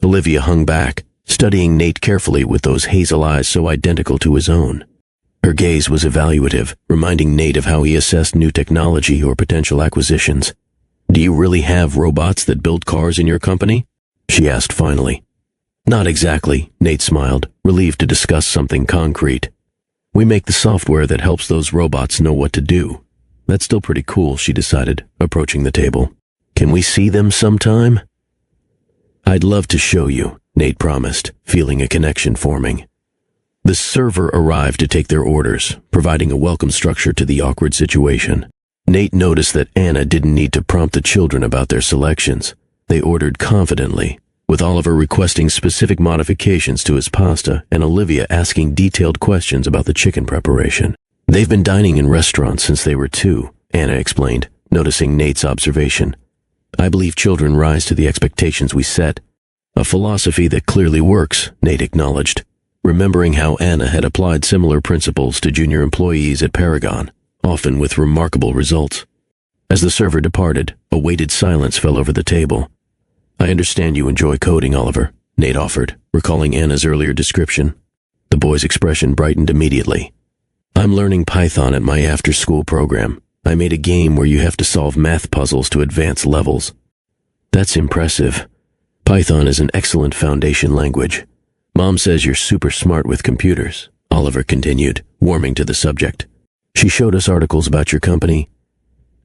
Olivia hung back, studying Nate carefully with those hazel eyes so identical to his own. Her gaze was evaluative, reminding Nate of how he assessed new technology or potential acquisitions. "Do you really have robots that build cars in your company?" she asked finally. "Not exactly," Nate smiled, relieved to discuss something concrete. "We make the software that helps those robots know what to do. That's still pretty cool, she decided, approaching the table. Can we see them sometime? I'd love to show you, Nate promised, feeling a connection forming. The server arrived to take their orders, providing a welcome structure to the awkward situation. Nate noticed that Anna didn't need to prompt the children about their selections. They ordered confidently, with Oliver requesting specific modifications to his pasta and Olivia asking detailed questions about the chicken preparation. They've been dining in restaurants since they were 2, Anna explained, noticing Nate's observation. I believe children rise to the expectations we set. A philosophy that clearly works, Nate acknowledged, remembering how Anna had applied similar principles to junior employees at Paragon, often with remarkable results. As the server departed, a weighted silence fell over the table. I understand you enjoy coding, Oliver, Nate offered, recalling Anna's earlier description. The boy's expression brightened immediately. I'm learning Python at my after-school program. I made a game where you have to solve math puzzles to advance levels. That's impressive. Python is an excellent foundation language. Mom says you're super smart with computers, Oliver continued, warming to the subject. She showed us articles about your company.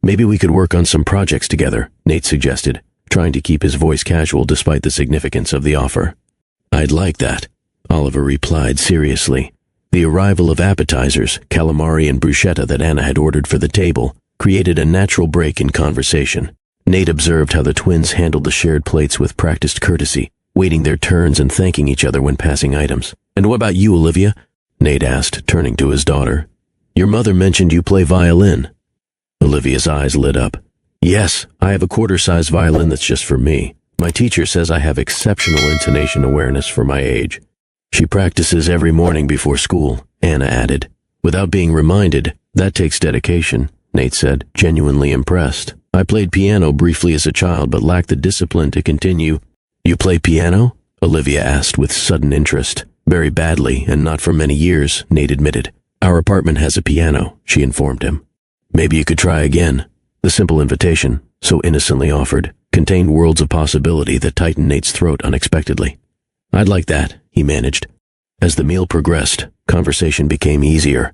Maybe we could work on some projects together, Nate suggested, trying to keep his voice casual despite the significance of the offer. I'd like that, Oliver replied seriously. The arrival of appetizers, calamari and bruschetta that Anna had ordered for the table, created a natural break in conversation. Nate observed how the twins handled the shared plates with practiced courtesy, waiting their turns and thanking each other when passing items. And what about you, Olivia? Nate asked, turning to his daughter. Your mother mentioned you play violin. Olivia's eyes lit up. Yes, I have a quarter-size violin that's just for me. My teacher says I have exceptional intonation awareness for my age. She practices every morning before school, Anna added. Without being reminded, that takes dedication, Nate said, genuinely impressed. I played piano briefly as a child but lacked the discipline to continue. You play piano? Olivia asked with sudden interest. Very badly, and not for many years, Nate admitted. Our apartment has a piano, she informed him. Maybe you could try again. The simple invitation, so innocently offered, contained worlds of possibility that tightened Nate's throat unexpectedly. I'd like that, he managed. As the meal progressed, conversation became easier.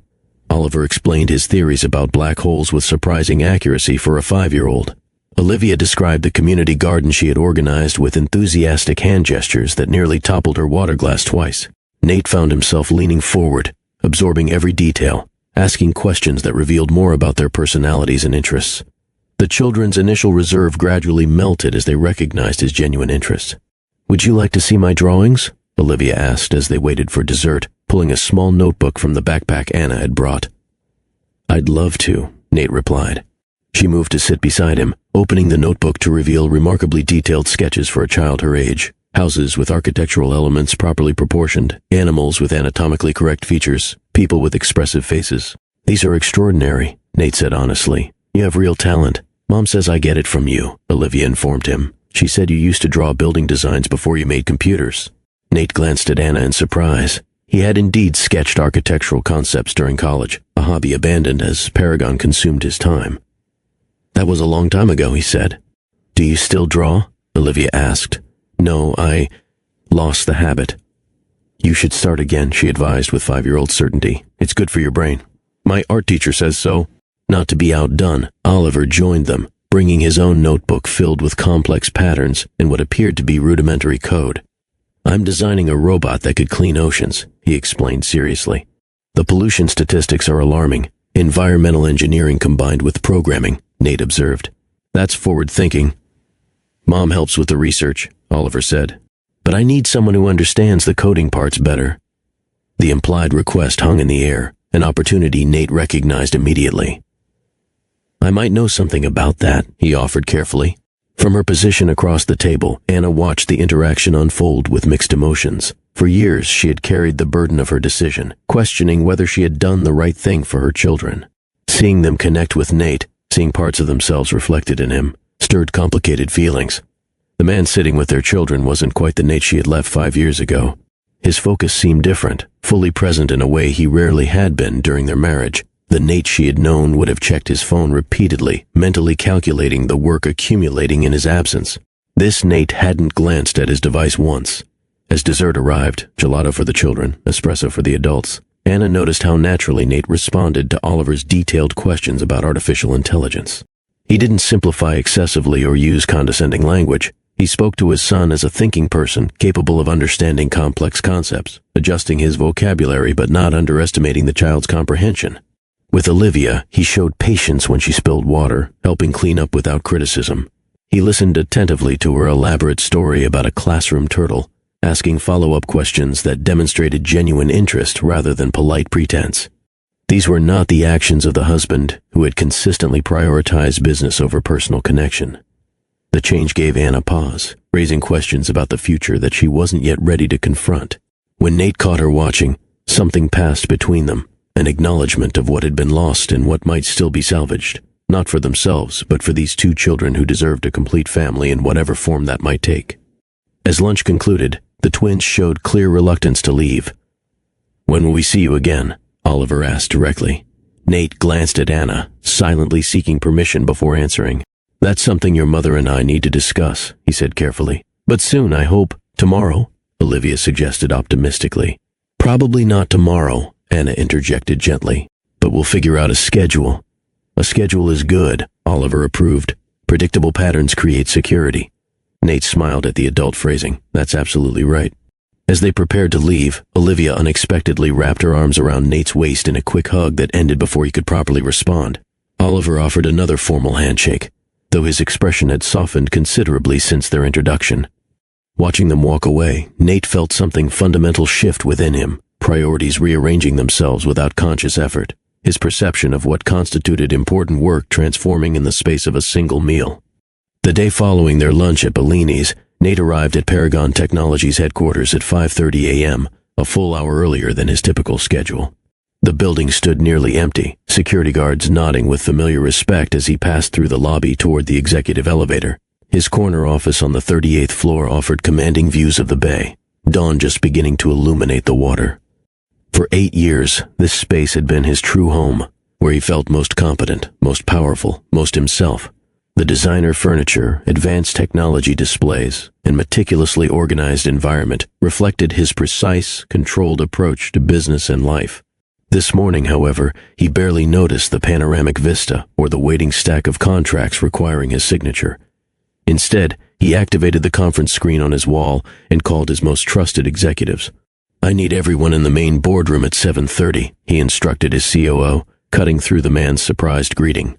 Oliver explained his theories about black holes with surprising accuracy for a 5-year-old. Olivia described the community garden she had organized with enthusiastic hand gestures that nearly toppled her water glass twice. Nate found himself leaning forward, absorbing every detail, asking questions that revealed more about their personalities and interests. The children's initial reserve gradually melted as they recognized his genuine interest. Would you like to see my drawings? Olivia asked as they waited for dessert, pulling a small notebook from the backpack Anna had brought. I'd love to, Nate replied. She moved to sit beside him, opening the notebook to reveal remarkably detailed sketches for a child her age. Houses with architectural elements properly proportioned, animals with anatomically correct features, people with expressive faces. These are extraordinary, Nate said honestly. You have real talent. Mom says I get it from you, Olivia informed him. She said you used to draw building designs before you made computers. Nate glanced at Anna in surprise. He had indeed sketched architectural concepts during college, a hobby abandoned as Paragon consumed his time. That was a long time ago, he said. Do you still draw? Olivia asked. No, I lost the habit. You should start again, she advised with 5-year-old certainty. It's good for your brain. My art teacher says so. Not to be outdone, Oliver joined them, bringing his own notebook filled with complex patterns and what appeared to be rudimentary code. I'm designing a robot that could clean oceans, he explained seriously. The pollution statistics are alarming. Environmental engineering combined with programming, Nate observed. That's forward thinking. Mom helps with the research, Oliver said. But I need someone who understands the coding parts better. The implied request hung in the air, an opportunity Nate recognized immediately. I might know something about that, he offered carefully. From her position across the table, Anna watched the interaction unfold with mixed emotions. For years, she had carried the burden of her decision, questioning whether she had done the right thing for her children. Seeing them connect with Nate, seeing parts of themselves reflected in him, stirred complicated feelings. The man sitting with their children wasn't quite the Nate she had left 5 years ago. His focus seemed different, fully present in a way he rarely had been during their marriage. The Nate she had known would have checked his phone repeatedly, mentally calculating the work accumulating in his absence. This Nate hadn't glanced at his device once. As dessert arrived, gelato for the children, espresso for the adults, Anna noticed how naturally Nate responded to Oliver's detailed questions about artificial intelligence. He didn't simplify excessively or use condescending language. He spoke to his son as a thinking person capable of understanding complex concepts, adjusting his vocabulary but not underestimating the child's comprehension. With Olivia, he showed patience when she spilled water, helping clean up without criticism. He listened attentively to her elaborate story about a classroom turtle, asking follow-up questions that demonstrated genuine interest rather than polite pretense. These were not the actions of the husband who had consistently prioritized business over personal connection. The change gave Anna pause, raising questions about the future that she wasn't yet ready to confront. When Nate caught her watching, something passed between them, an acknowledgement of what had been lost and what might still be salvaged, not for themselves, but for these two children who deserved a complete family in whatever form that might take. As lunch concluded, the twins showed clear reluctance to leave. "When will we see you again?" Oliver asked directly. Nate glanced at Anna, silently seeking permission before answering. "That's something your mother and I need to discuss," he said carefully. "But soon, I hope. Tomorrow?" Olivia suggested optimistically. "Probably not tomorrow," Anna interjected gently. "But we'll figure out a schedule." "A schedule is good," Oliver approved. "Predictable patterns create security." Nate smiled at the adult phrasing. "That's absolutely right." As they prepared to leave, Olivia unexpectedly wrapped her arms around Nate's waist in a quick hug that ended before he could properly respond. Oliver offered another formal handshake, though his expression had softened considerably since their introduction. Watching them walk away, Nate felt something fundamental shift within him, priorities rearranging themselves without conscious effort, his perception of what constituted important work transforming in the space of a single meal. The day following their lunch at Bellini's, Nate arrived at Paragon Technologies headquarters at 5:30 a.m., a full hour earlier than his typical schedule. The building stood nearly empty, security guards nodding with familiar respect as he passed through the lobby toward the executive elevator. His corner office on the 38th floor offered commanding views of the bay, dawn just beginning to illuminate the water. For 8 years, this space had been his true home, where he felt most competent, most powerful, most himself. The designer furniture, advanced technology displays, and meticulously organized environment reflected his precise, controlled approach to business and life. This morning, however, he barely noticed the panoramic vista or the waiting stack of contracts requiring his signature. Instead, he activated the conference screen on his wall and called his most trusted executives. "I need everyone in the main boardroom at 7:30, he instructed his COO, cutting through the man's surprised greeting.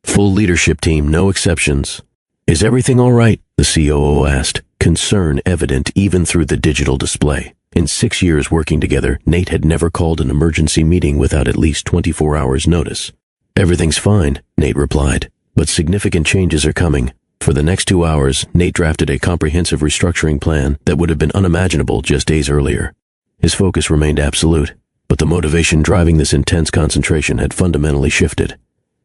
"Full leadership team, no exceptions." "Is everything all right?" the COO asked, concern evident even through the digital display. In 6 years working together, Nate had never called an emergency meeting without at least 24 hours' notice. "Everything's fine," Nate replied, "but significant changes are coming." For the next 2 hours, Nate drafted a comprehensive restructuring plan that would have been unimaginable just days earlier. His focus remained absolute, but the motivation driving this intense concentration had fundamentally shifted.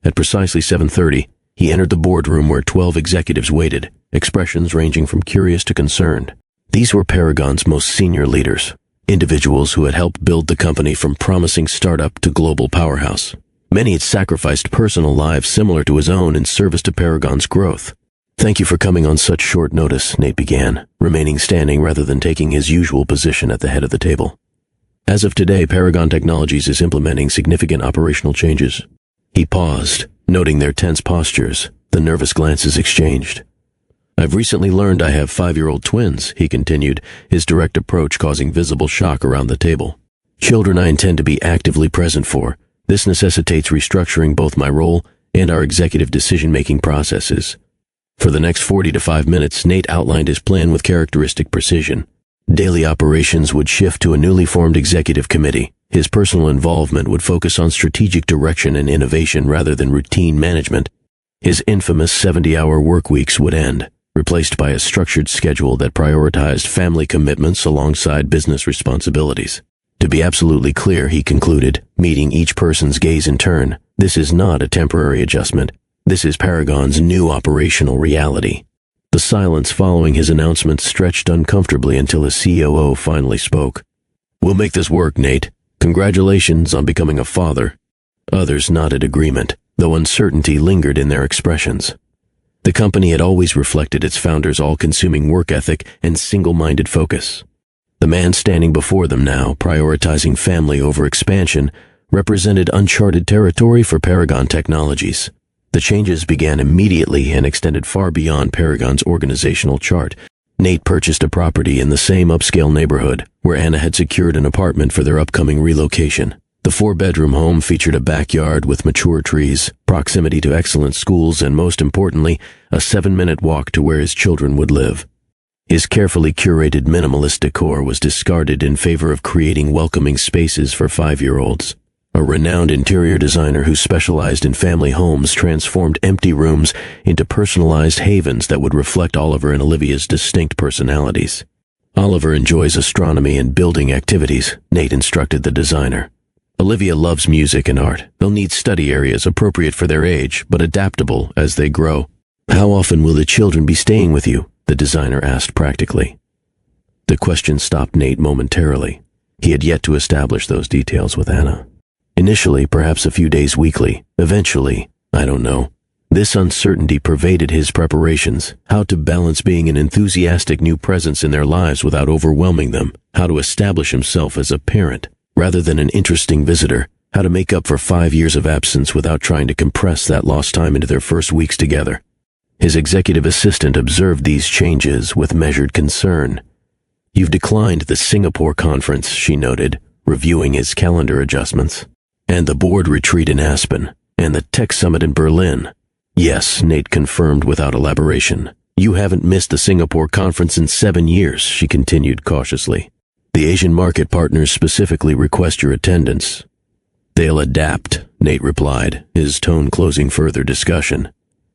At precisely 7:30, he entered the boardroom where 12 executives waited, expressions ranging from curious to concerned. These were Paragon's most senior leaders, individuals who had helped build the company from promising startup to global powerhouse. Many had sacrificed personal lives similar to his own in service to Paragon's growth. "Thank you for coming on such short notice," Nate began, remaining standing rather than taking his usual position at the head of the table. "As of today, Paragon Technologies is implementing significant operational changes." He paused, noting their tense postures, the nervous glances exchanged. "I've recently learned I have 5-year-old twins," he continued, his direct approach causing visible shock around the table. "Children I intend to be actively present for. This necessitates restructuring both my role and our executive decision-making processes." For the next 40 to 5 minutes, Nate outlined his plan with characteristic precision. Daily operations would shift to a newly formed executive committee. His personal involvement would focus on strategic direction and innovation rather than routine management. His infamous 70-hour work weeks would end, replaced by a structured schedule that prioritized family commitments alongside business responsibilities. To be absolutely clear, he concluded, meeting each person's gaze in turn, this is not a temporary adjustment. This is Paragon's new operational reality. The silence following his announcement stretched uncomfortably until his COO finally spoke. "We'll make this work, Nate. Congratulations on becoming a father." Others nodded agreement, though uncertainty lingered in their expressions. The company had always reflected its founder's all-consuming work ethic and single-minded focus. The man standing before them now, prioritizing family over expansion, represented uncharted territory for Paragon Technologies. The changes began immediately and extended far beyond Paragon's organizational chart. Nate purchased a property in the same upscale neighborhood, where Anna had secured an apartment for their upcoming relocation. The 4-bedroom home featured a backyard with mature trees, proximity to excellent schools, and most importantly, a 7-minute walk to where his children would live. His carefully curated minimalist decor was discarded in favor of creating welcoming spaces for 5-year-olds. A renowned interior designer who specialized in family homes transformed empty rooms into personalized havens that would reflect Oliver and Olivia's distinct personalities. Oliver enjoys astronomy and building activities, Nate instructed the designer. Olivia loves music and art. They'll need study areas appropriate for their age, but adaptable as they grow. How often will the children be staying with you? The designer asked practically. The question stopped Nate momentarily. He had yet to establish those details with Anna. Initially, perhaps a few days weekly. Eventually, I don't know. This uncertainty pervaded his preparations. How to balance being an enthusiastic new presence in their lives without overwhelming them. How to establish himself as a parent, rather than an interesting visitor. How to make up for 5 years of absence without trying to compress that lost time into their first weeks together. His executive assistant observed these changes with measured concern. You've declined the Singapore conference, she noted, reviewing his calendar adjustments. And the board retreat in Aspen, and the tech summit in Berlin. Yes, Nate confirmed without elaboration. You haven't missed the Singapore conference in 7 years, she continued cautiously. The Asian market partners specifically request your attendance. They'll adapt, Nate replied, his tone closing further discussion.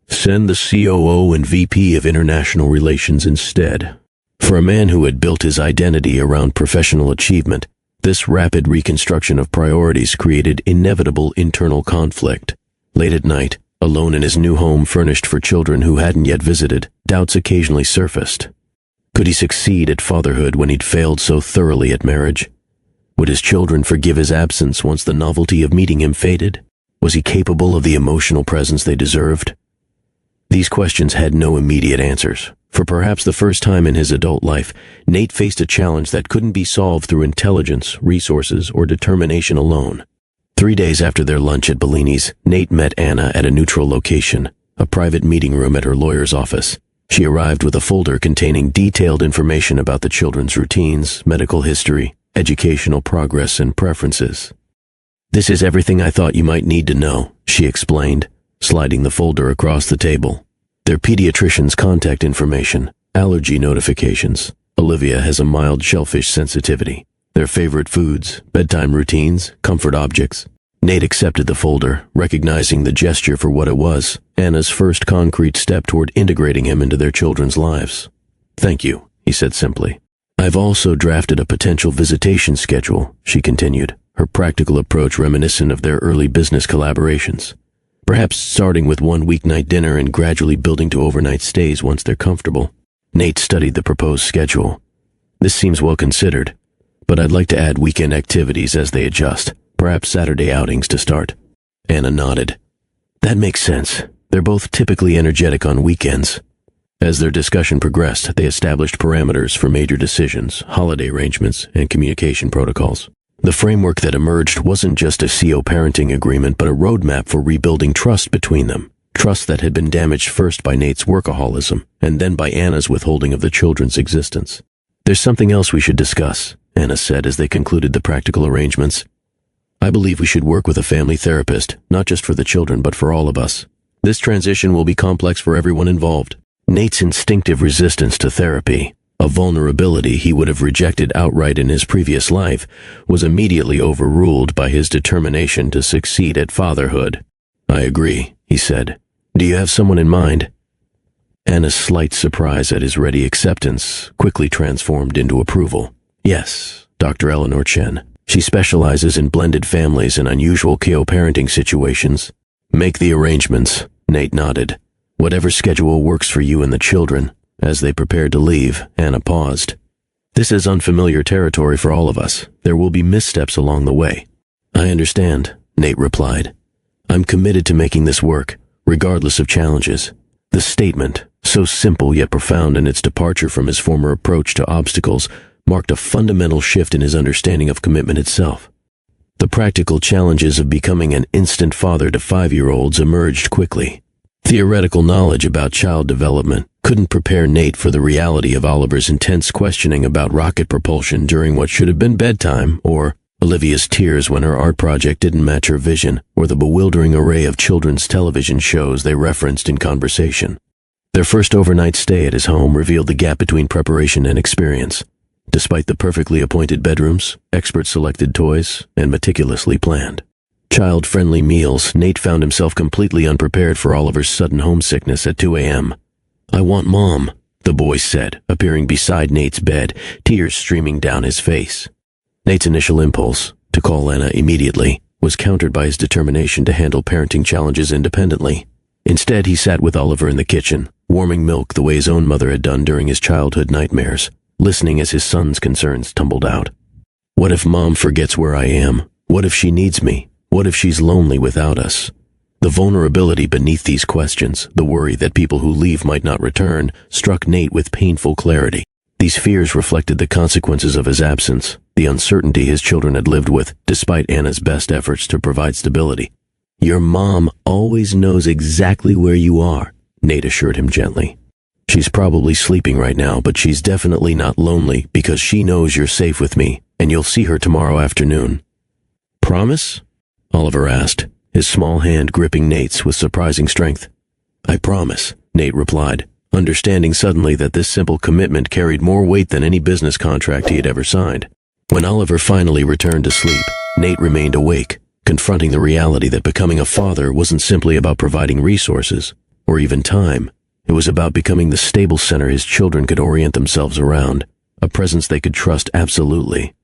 Send the COO and VP of International Relations instead. For a man who had built his identity around professional achievement, this rapid reconstruction of priorities created inevitable internal conflict. Late at night, alone in his new home furnished for children who hadn't yet visited, doubts occasionally surfaced. Could he succeed at fatherhood when he'd failed so thoroughly at marriage? Would his children forgive his absence once the novelty of meeting him faded? Was he capable of the emotional presence they deserved? These questions had no immediate answers. For perhaps the first time in his adult life, Nate faced a challenge that couldn't be solved through intelligence, resources, or determination alone. 3 days after their lunch at Bellini's, Nate met Anna at a neutral location, a private meeting room at her lawyer's office. She arrived with a folder containing detailed information about the children's routines, medical history, educational progress, and preferences. This is everything I thought you might need to know, she explained, sliding the folder across the table. Their pediatrician's contact information, allergy notifications. Olivia has a mild shellfish sensitivity. Their favorite foods, bedtime routines, comfort objects. Nate accepted the folder, recognizing the gesture for what it was, Anna's first concrete step toward integrating him into their children's lives. Thank you, he said simply. I've also drafted a potential visitation schedule, she continued, her practical approach reminiscent of their early business collaborations. Perhaps starting with one weeknight dinner and gradually building to overnight stays once they're comfortable. Nate studied the proposed schedule. This seems well considered, but I'd like to add weekend activities as they adjust, perhaps Saturday outings to start. Anna nodded. That makes sense. They're both typically energetic on weekends. As their discussion progressed, they established parameters for major decisions, holiday arrangements, and communication protocols. The framework that emerged wasn't just a CO parenting agreement, but a roadmap for rebuilding trust between them. Trust that had been damaged first by Nate's workaholism, and then by Anna's withholding of the children's existence. There's something else we should discuss, Anna said as they concluded the practical arrangements. I believe we should work with a family therapist, not just for the children, but for all of us. This transition will be complex for everyone involved. Nate's instinctive resistance to therapy, a vulnerability he would have rejected outright in his previous life, was immediately overruled by his determination to succeed at fatherhood. I agree, he said. Do you have someone in mind? Anna's slight surprise at his ready acceptance quickly transformed into approval. Yes, Dr. Eleanor Chen. She specializes in blended families and unusual co-parenting situations. Make the arrangements, Nate nodded. Whatever schedule works for you and the children. As they prepared to leave, Anna paused. This is unfamiliar territory for all of us. There will be missteps along the way. I understand, Nate replied. I'm committed to making this work, regardless of challenges. The statement, so simple yet profound in its departure from his former approach to obstacles, marked a fundamental shift in his understanding of commitment itself. The practical challenges of becoming an instant father to 5-year-olds emerged quickly. Theoretical knowledge about child development couldn't prepare Nate for the reality of Oliver's intense questioning about rocket propulsion during what should have been bedtime, or Olivia's tears when her art project didn't match her vision, or the bewildering array of children's television shows they referenced in conversation. Their first overnight stay at his home revealed the gap between preparation and experience. Despite the perfectly appointed bedrooms, expert-selected toys, and meticulously planned child-friendly meals, Nate found himself completely unprepared for Oliver's sudden homesickness at 2 a.m. "I want Mom," the boy said, appearing beside Nate's bed, tears streaming down his face. Nate's initial impulse, to call Anna immediately, was countered by his determination to handle parenting challenges independently. Instead, he sat with Oliver in the kitchen, warming milk the way his own mother had done during his childhood nightmares, listening as his son's concerns tumbled out. "What if Mom forgets where I am? What if she needs me? What if she's lonely without us?" The vulnerability beneath these questions, the worry that people who leave might not return, struck Nate with painful clarity. These fears reflected the consequences of his absence, the uncertainty his children had lived with, despite Anna's best efforts to provide stability. "Your mom always knows exactly where you are," Nate assured him gently. "She's probably sleeping right now, but she's definitely not lonely because she knows you're safe with me, and you'll see her tomorrow afternoon." "Promise?" Oliver asked, his small hand gripping Nate's with surprising strength. "I promise," Nate replied, understanding suddenly that this simple commitment carried more weight than any business contract he had ever signed. When Oliver finally returned to sleep, Nate remained awake, confronting the reality that becoming a father wasn't simply about providing resources, or even time. It was about becoming the stable center his children could orient themselves around, a presence they could trust absolutely.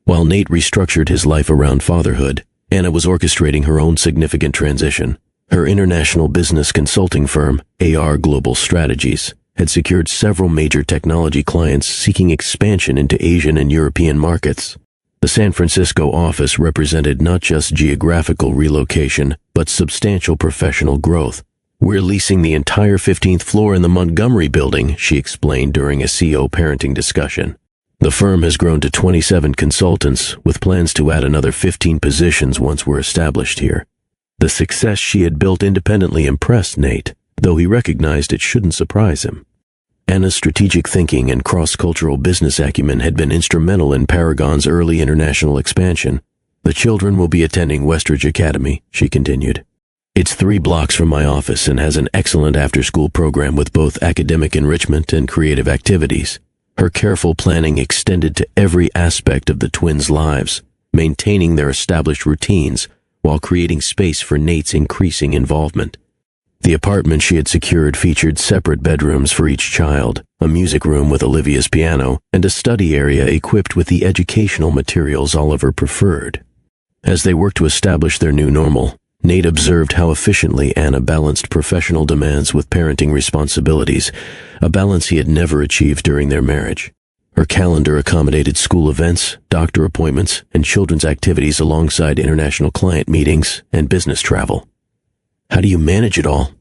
While Nate restructured his life around fatherhood, Anna was orchestrating her own significant transition. Her international business consulting firm, AR Global Strategies, had secured several major technology clients seeking expansion into Asian and European markets. The San Francisco office represented not just geographical relocation, but substantial professional growth. "We're leasing the entire 15th floor in the Montgomery building," she explained during a CEO parenting discussion. The firm has grown to 27 consultants, with plans to add another 15 positions once we're established here. The success she had built independently impressed Nate, though he recognized it shouldn't surprise him. Anna's strategic thinking and cross-cultural business acumen had been instrumental in Paragon's early international expansion. "The children will be attending Westridge Academy," she continued. "It's 3 blocks from my office and has an excellent after-school program with both academic enrichment and creative activities." Her careful planning extended to every aspect of the twins' lives, maintaining their established routines while creating space for Nate's increasing involvement. The apartment she had secured featured separate bedrooms for each child, a music room with Olivia's piano, and a study area equipped with the educational materials Oliver preferred. As they worked to establish their new normal, Nate observed how efficiently Anna balanced professional demands with parenting responsibilities, a balance he had never achieved during their marriage. Her calendar accommodated school events, doctor appointments, and children's activities alongside international client meetings and business travel. "How do you manage it all?"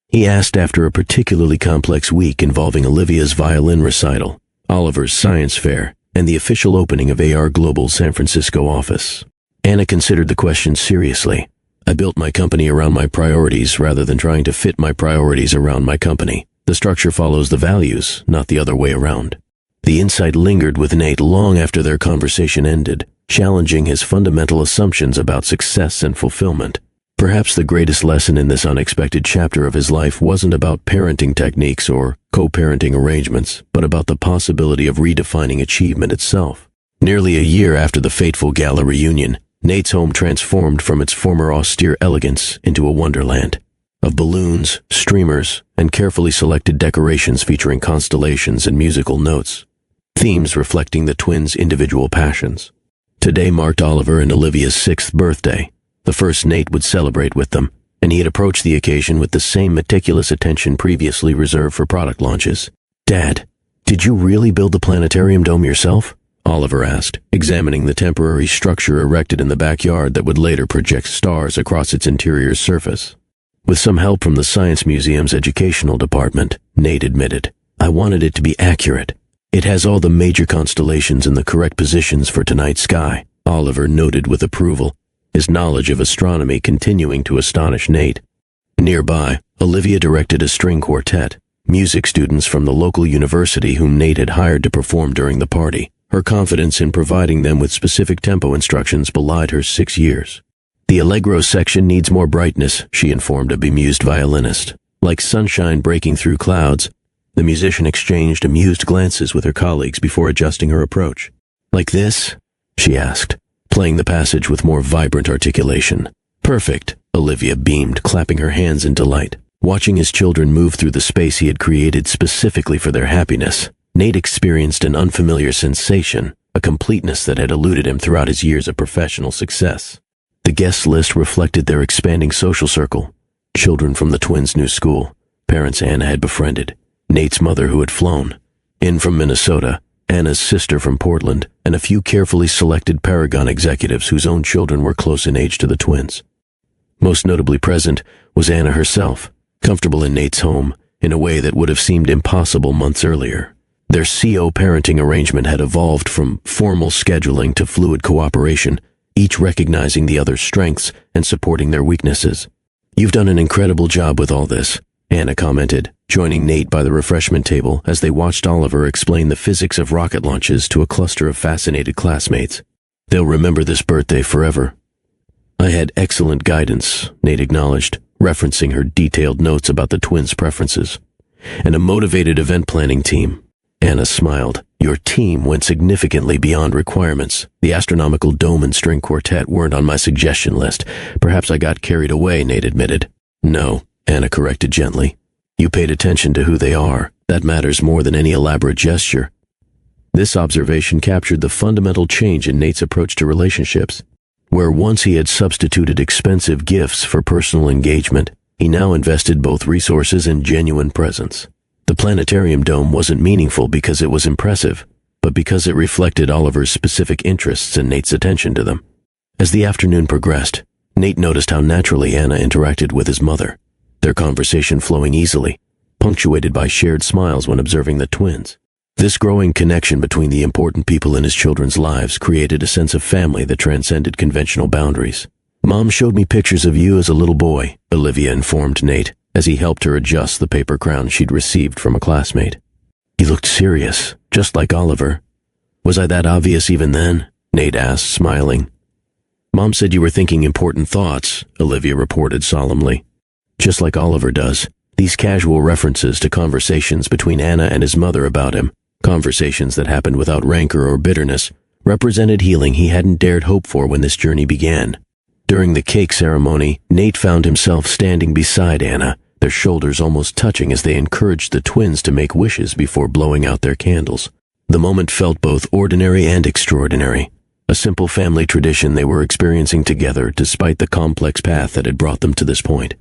he asked after a particularly complex week involving Olivia's violin recital, Oliver's science fair, and the official opening of AR Global's San Francisco office. Anna considered the question seriously. "I built my company around my priorities rather than trying to fit my priorities around my company. The structure follows the values, not the other way around." The insight lingered with Nate long after their conversation ended, challenging his fundamental assumptions about success and fulfillment. Perhaps the greatest lesson in this unexpected chapter of his life wasn't about parenting techniques or co-parenting arrangements, but about the possibility of redefining achievement itself. Nearly a year after the fateful Gala reunion, Nate's home transformed from its former austere elegance into a wonderland of balloons, streamers, and carefully selected decorations featuring constellations and musical notes, themes reflecting the twins' individual passions. Today marked Oliver and Olivia's 6th birthday, the first Nate would celebrate with them, and he had approached the occasion with the same meticulous attention previously reserved for product launches. "Dad, did you really build the planetarium dome yourself?" Oliver asked, examining the temporary structure erected in the backyard that would later project stars across its interior surface. "With some help from the Science Museum's educational department," Nate admitted. "I wanted it to be accurate. It has all the major constellations in the correct positions for tonight's sky, Oliver noted with approval, his knowledge of astronomy continuing to astonish Nate. Nearby, Olivia directed a string quartet, music students from the local university whom Nate had hired to perform during the party. Her confidence in providing them with specific tempo instructions belied her 6 years. The Allegro section needs more brightness, she informed a bemused violinist. Like sunshine breaking through clouds, the musician exchanged amused glances with her colleagues before adjusting her approach. Like this? She asked, playing the passage with more vibrant articulation. Perfect, Olivia beamed, clapping her hands in delight. Watching his children move through the space he had created specifically for their happiness, Nate experienced an unfamiliar sensation, a completeness that had eluded him throughout his years of professional success. The guest list reflected their expanding social circle. Children from the twins' new school, parents Anna had befriended, Nate's mother who had flown, in from Minnesota, Anna's sister from Portland, and a few carefully selected Paragon executives whose own children were close in age to the twins. Most notably present was Anna herself, comfortable in Nate's home in a way that would have seemed impossible months earlier. Their CO parenting arrangement had evolved from formal scheduling to fluid cooperation, each recognizing the other's strengths and supporting their weaknesses. "You've done an incredible job with all this," Anna commented, joining Nate by the refreshment table as they watched Oliver explain the physics of rocket launches to a cluster of fascinated classmates. "They'll remember this birthday forever." "I had excellent guidance," Nate acknowledged, referencing her detailed notes about the twins' preferences. "And a motivated event planning team." Anna smiled. "Your team went significantly beyond requirements. The astronomical dome and string quartet weren't on my suggestion list. Perhaps I got carried away," Nate admitted. "No," Anna corrected gently. "You paid attention to who they are. That matters more than any elaborate gesture." This observation captured the fundamental change in Nate's approach to relationships. Where once he had substituted expensive gifts for personal engagement, he now invested both resources and genuine presence. The planetarium dome wasn't meaningful because it was impressive, but because it reflected Oliver's specific interests and Nate's attention to them. As the afternoon progressed, Nate noticed how naturally Anna interacted with his mother, their conversation flowing easily, punctuated by shared smiles when observing the twins. This growing connection between the important people in his children's lives created a sense of family that transcended conventional boundaries. "Mom showed me pictures of you as a little boy," Olivia informed Nate, as he helped her adjust the paper crown she'd received from a classmate. "He looked serious, just like Oliver." "Was I that obvious even then?" Nate asked, smiling. "Mom said you were thinking important thoughts," Olivia reported solemnly. "Just like Oliver does." These casual references to conversations between Anna and his mother about him, conversations that happened without rancor or bitterness, represented healing he hadn't dared hope for when this journey began. During the cake ceremony, Nate found himself standing beside Anna, their shoulders almost touching as they encouraged the twins to make wishes before blowing out their candles. The moment felt both ordinary and extraordinary, a simple family tradition they were experiencing together despite the complex path that had brought them to this point.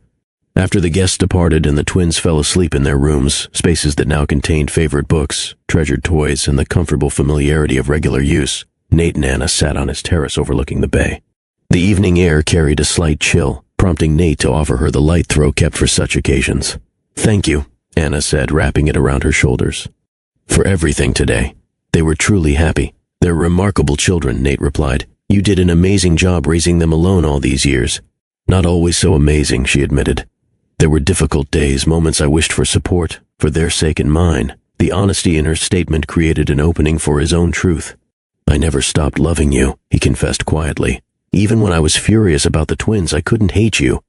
After the guests departed and the twins fell asleep in their rooms, spaces that now contained favorite books, treasured toys, and the comfortable familiarity of regular use, Nate and Anna sat on his terrace overlooking the bay. The evening air carried a slight chill, prompting Nate to offer her the light throw kept for such occasions. "Thank you," Anna said, wrapping it around her shoulders. "For everything today." They were truly happy. "They're remarkable children," Nate replied. "You did an amazing job raising them alone all these years." "Not always so amazing," she admitted. "There were difficult days, moments I wished for support, for their sake and mine." The honesty in her statement created an opening for his own truth. "I never stopped loving you," he confessed quietly. "Even when I was furious about the twins, I couldn't hate you."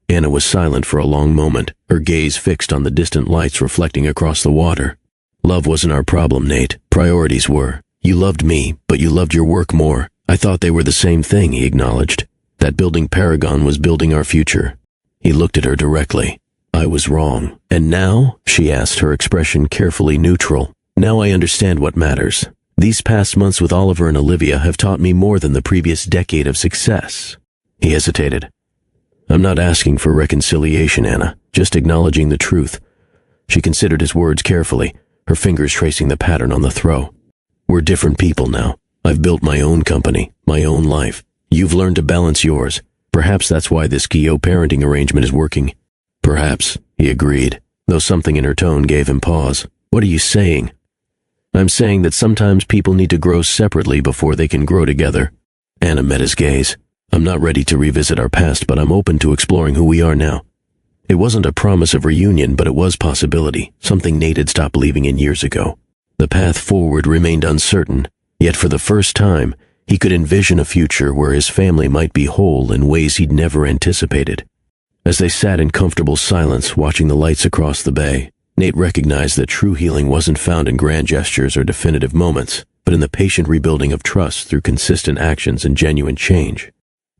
Anna was silent for a long moment, her gaze fixed on the distant lights reflecting across the water. "Love wasn't our problem, Nate. Priorities were. You loved me, but you loved your work more. I thought they were the same thing," he acknowledged. "That building Paragon was building our future." He looked at her directly. "I was wrong. And now?" she asked, her expression carefully neutral. "Now I understand what matters. These past months with Oliver and Olivia have taught me more than the previous decade of success." He hesitated. "I'm not asking for reconciliation, Anna, just acknowledging the truth." She considered his words carefully, her fingers tracing the pattern on the throw. "We're different people now. I've built my own company, my own life. You've learned to balance yours. Perhaps that's why this GO parenting arrangement is working." "Perhaps," he agreed, though something in her tone gave him pause. "What are you saying?" I'm saying that sometimes people need to grow separately before they can grow together. Anna met his gaze. I'm not ready to revisit our past, but I'm open to exploring who we are now. It wasn't a promise of reunion, but it was possibility, something Nate had stopped believing in years ago. The path forward remained uncertain, yet for the first time, he could envision a future where his family might be whole in ways he'd never anticipated. As they sat in comfortable silence watching the lights across the bay, Nate recognized that true healing wasn't found in grand gestures or definitive moments, but in the patient rebuilding of trust through consistent actions and genuine change.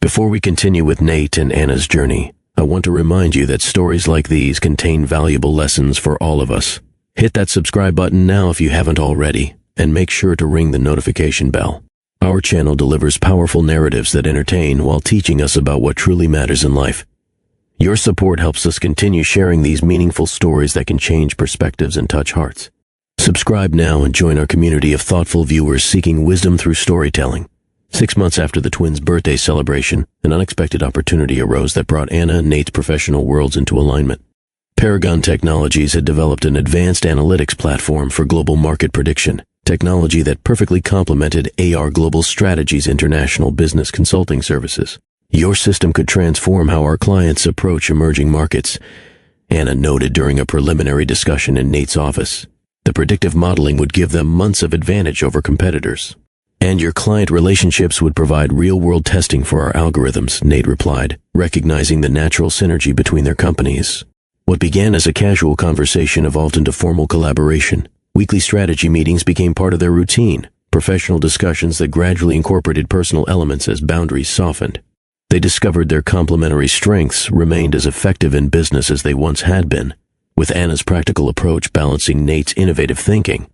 Before we continue with Nate and Anna's journey, I want to remind you that stories like these contain valuable lessons for all of us. Hit that subscribe button now if you haven't already, and make sure to ring the notification bell. Our channel delivers powerful narratives that entertain while teaching us about what truly matters in life. Your support helps us continue sharing these meaningful stories that can change perspectives and touch hearts. Subscribe now and join our community of thoughtful viewers seeking wisdom through storytelling. 6 months after the twins' birthday celebration, an unexpected opportunity arose that brought Anna and Nate's professional worlds into alignment. Paragon Technologies had developed an advanced analytics platform for global market prediction, technology that perfectly complemented AR Global Strategy's international business consulting services. Your system could transform how our clients approach emerging markets, Anna noted during a preliminary discussion in Nate's office. The predictive modeling would give them months of advantage over competitors. And your client relationships would provide real-world testing for our algorithms, Nate replied, recognizing the natural synergy between their companies. What began as a casual conversation evolved into formal collaboration. Weekly strategy meetings became part of their routine, professional discussions that gradually incorporated personal elements as boundaries softened. They discovered their complementary strengths remained as effective in business as they once had been, with Anna's practical approach balancing Nate's innovative thinking.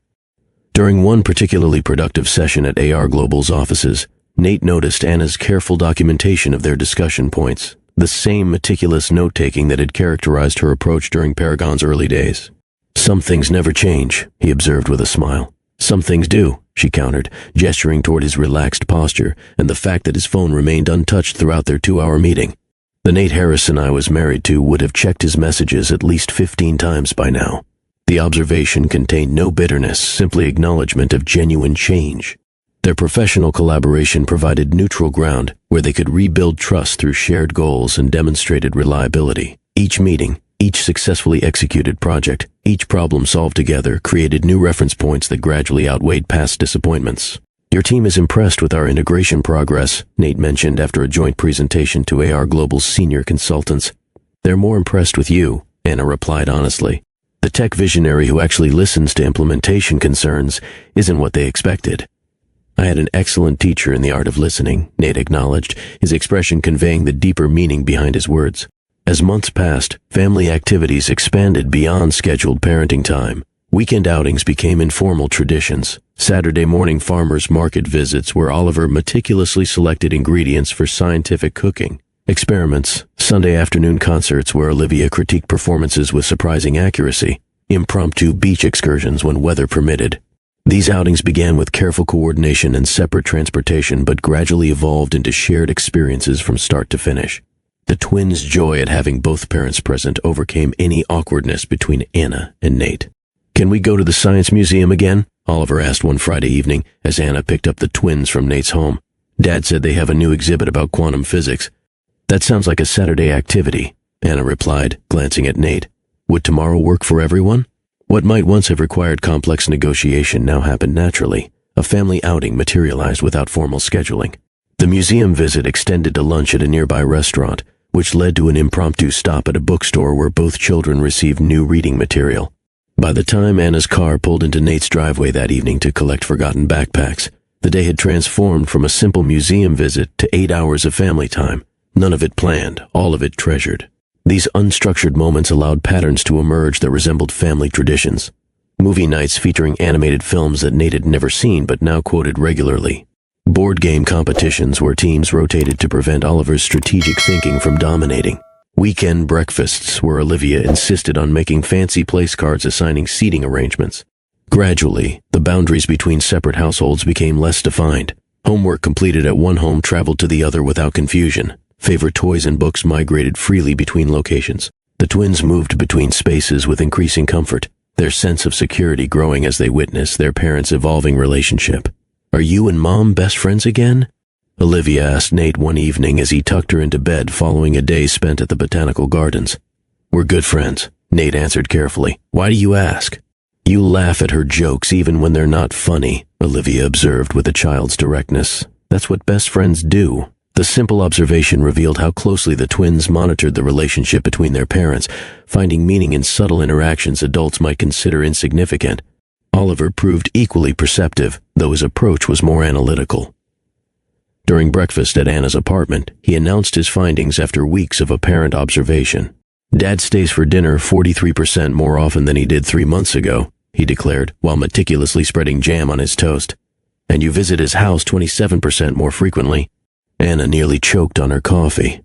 During one particularly productive session at AR Global's offices, Nate noticed Anna's careful documentation of their discussion points, the same meticulous note-taking that had characterized her approach during Paragon's early days. Some things never change, he observed with a smile. Some things do, she countered, gesturing toward his relaxed posture and the fact that his phone remained untouched throughout their 2-hour meeting. The Nate Harrison I was married to would have checked his messages at least 15 times by now. The observation contained no bitterness, simply acknowledgement of genuine change. Their professional collaboration provided neutral ground where they could rebuild trust through shared goals and demonstrated reliability. Each meeting, each successfully executed project, each problem solved together created new reference points that gradually outweighed past disappointments. Your team is impressed with our integration progress, Nate mentioned after a joint presentation to AR Global's senior consultants. They're more impressed with you, Anna replied honestly. The tech visionary who actually listens to implementation concerns isn't what they expected. I had an excellent teacher in the art of listening, Nate acknowledged, his expression conveying the deeper meaning behind his words. As months passed, family activities expanded beyond scheduled parenting time. Weekend outings became informal traditions. Saturday morning farmers' market visits where Oliver meticulously selected ingredients for scientific cooking. Experiments, Sunday afternoon concerts where Olivia critiqued performances with surprising accuracy, impromptu beach excursions when weather permitted. These outings began with careful coordination and separate transportation but gradually evolved into shared experiences from start to finish. The twins' joy at having both parents present overcame any awkwardness between Anna and Nate. "Can we go to the Science Museum again?" Oliver asked one Friday evening as Anna picked up the twins from Nate's home. "Dad said they have a new exhibit about quantum physics." "That sounds like a Saturday activity," Anna replied, glancing at Nate. "Would tomorrow work for everyone?" What might once have required complex negotiation now happened naturally. A family outing materialized without formal scheduling. The museum visit extended to lunch at a nearby restaurant, which led to an impromptu stop at a bookstore where both children received new reading material. By the time Anna's car pulled into Nate's driveway that evening to collect forgotten backpacks, the day had transformed from a simple museum visit to 8 hours of family time. None of it planned, all of it treasured. These unstructured moments allowed patterns to emerge that resembled family traditions. Movie nights featuring animated films that Nate had never seen but now quoted regularly. Board game competitions where teams rotated to prevent Oliver's strategic thinking from dominating. Weekend breakfasts where Olivia insisted on making fancy place cards assigning seating arrangements. Gradually, the boundaries between separate households became less defined. Homework completed at one home traveled to the other without confusion. Favorite toys and books migrated freely between locations. The twins moved between spaces with increasing comfort, their sense of security growing as they witnessed their parents' evolving relationship. "Are you and Mom best friends again?" Olivia asked Nate one evening as he tucked her into bed following a day spent at the botanical gardens. "We're good friends," Nate answered carefully. "Why do you ask?" "You laugh at her jokes even when they're not funny," Olivia observed with a child's directness. "That's what best friends do." The simple observation revealed how closely the twins monitored the relationship between their parents, finding meaning in subtle interactions adults might consider insignificant. Oliver proved equally perceptive, though his approach was more analytical. During breakfast at Anna's apartment, he announced his findings after weeks of apparent observation. "Dad stays for dinner 43% more often than he did 3 months ago," he declared, while meticulously spreading jam on his toast. "And you visit his house 27% more frequently." Anna nearly choked on her coffee.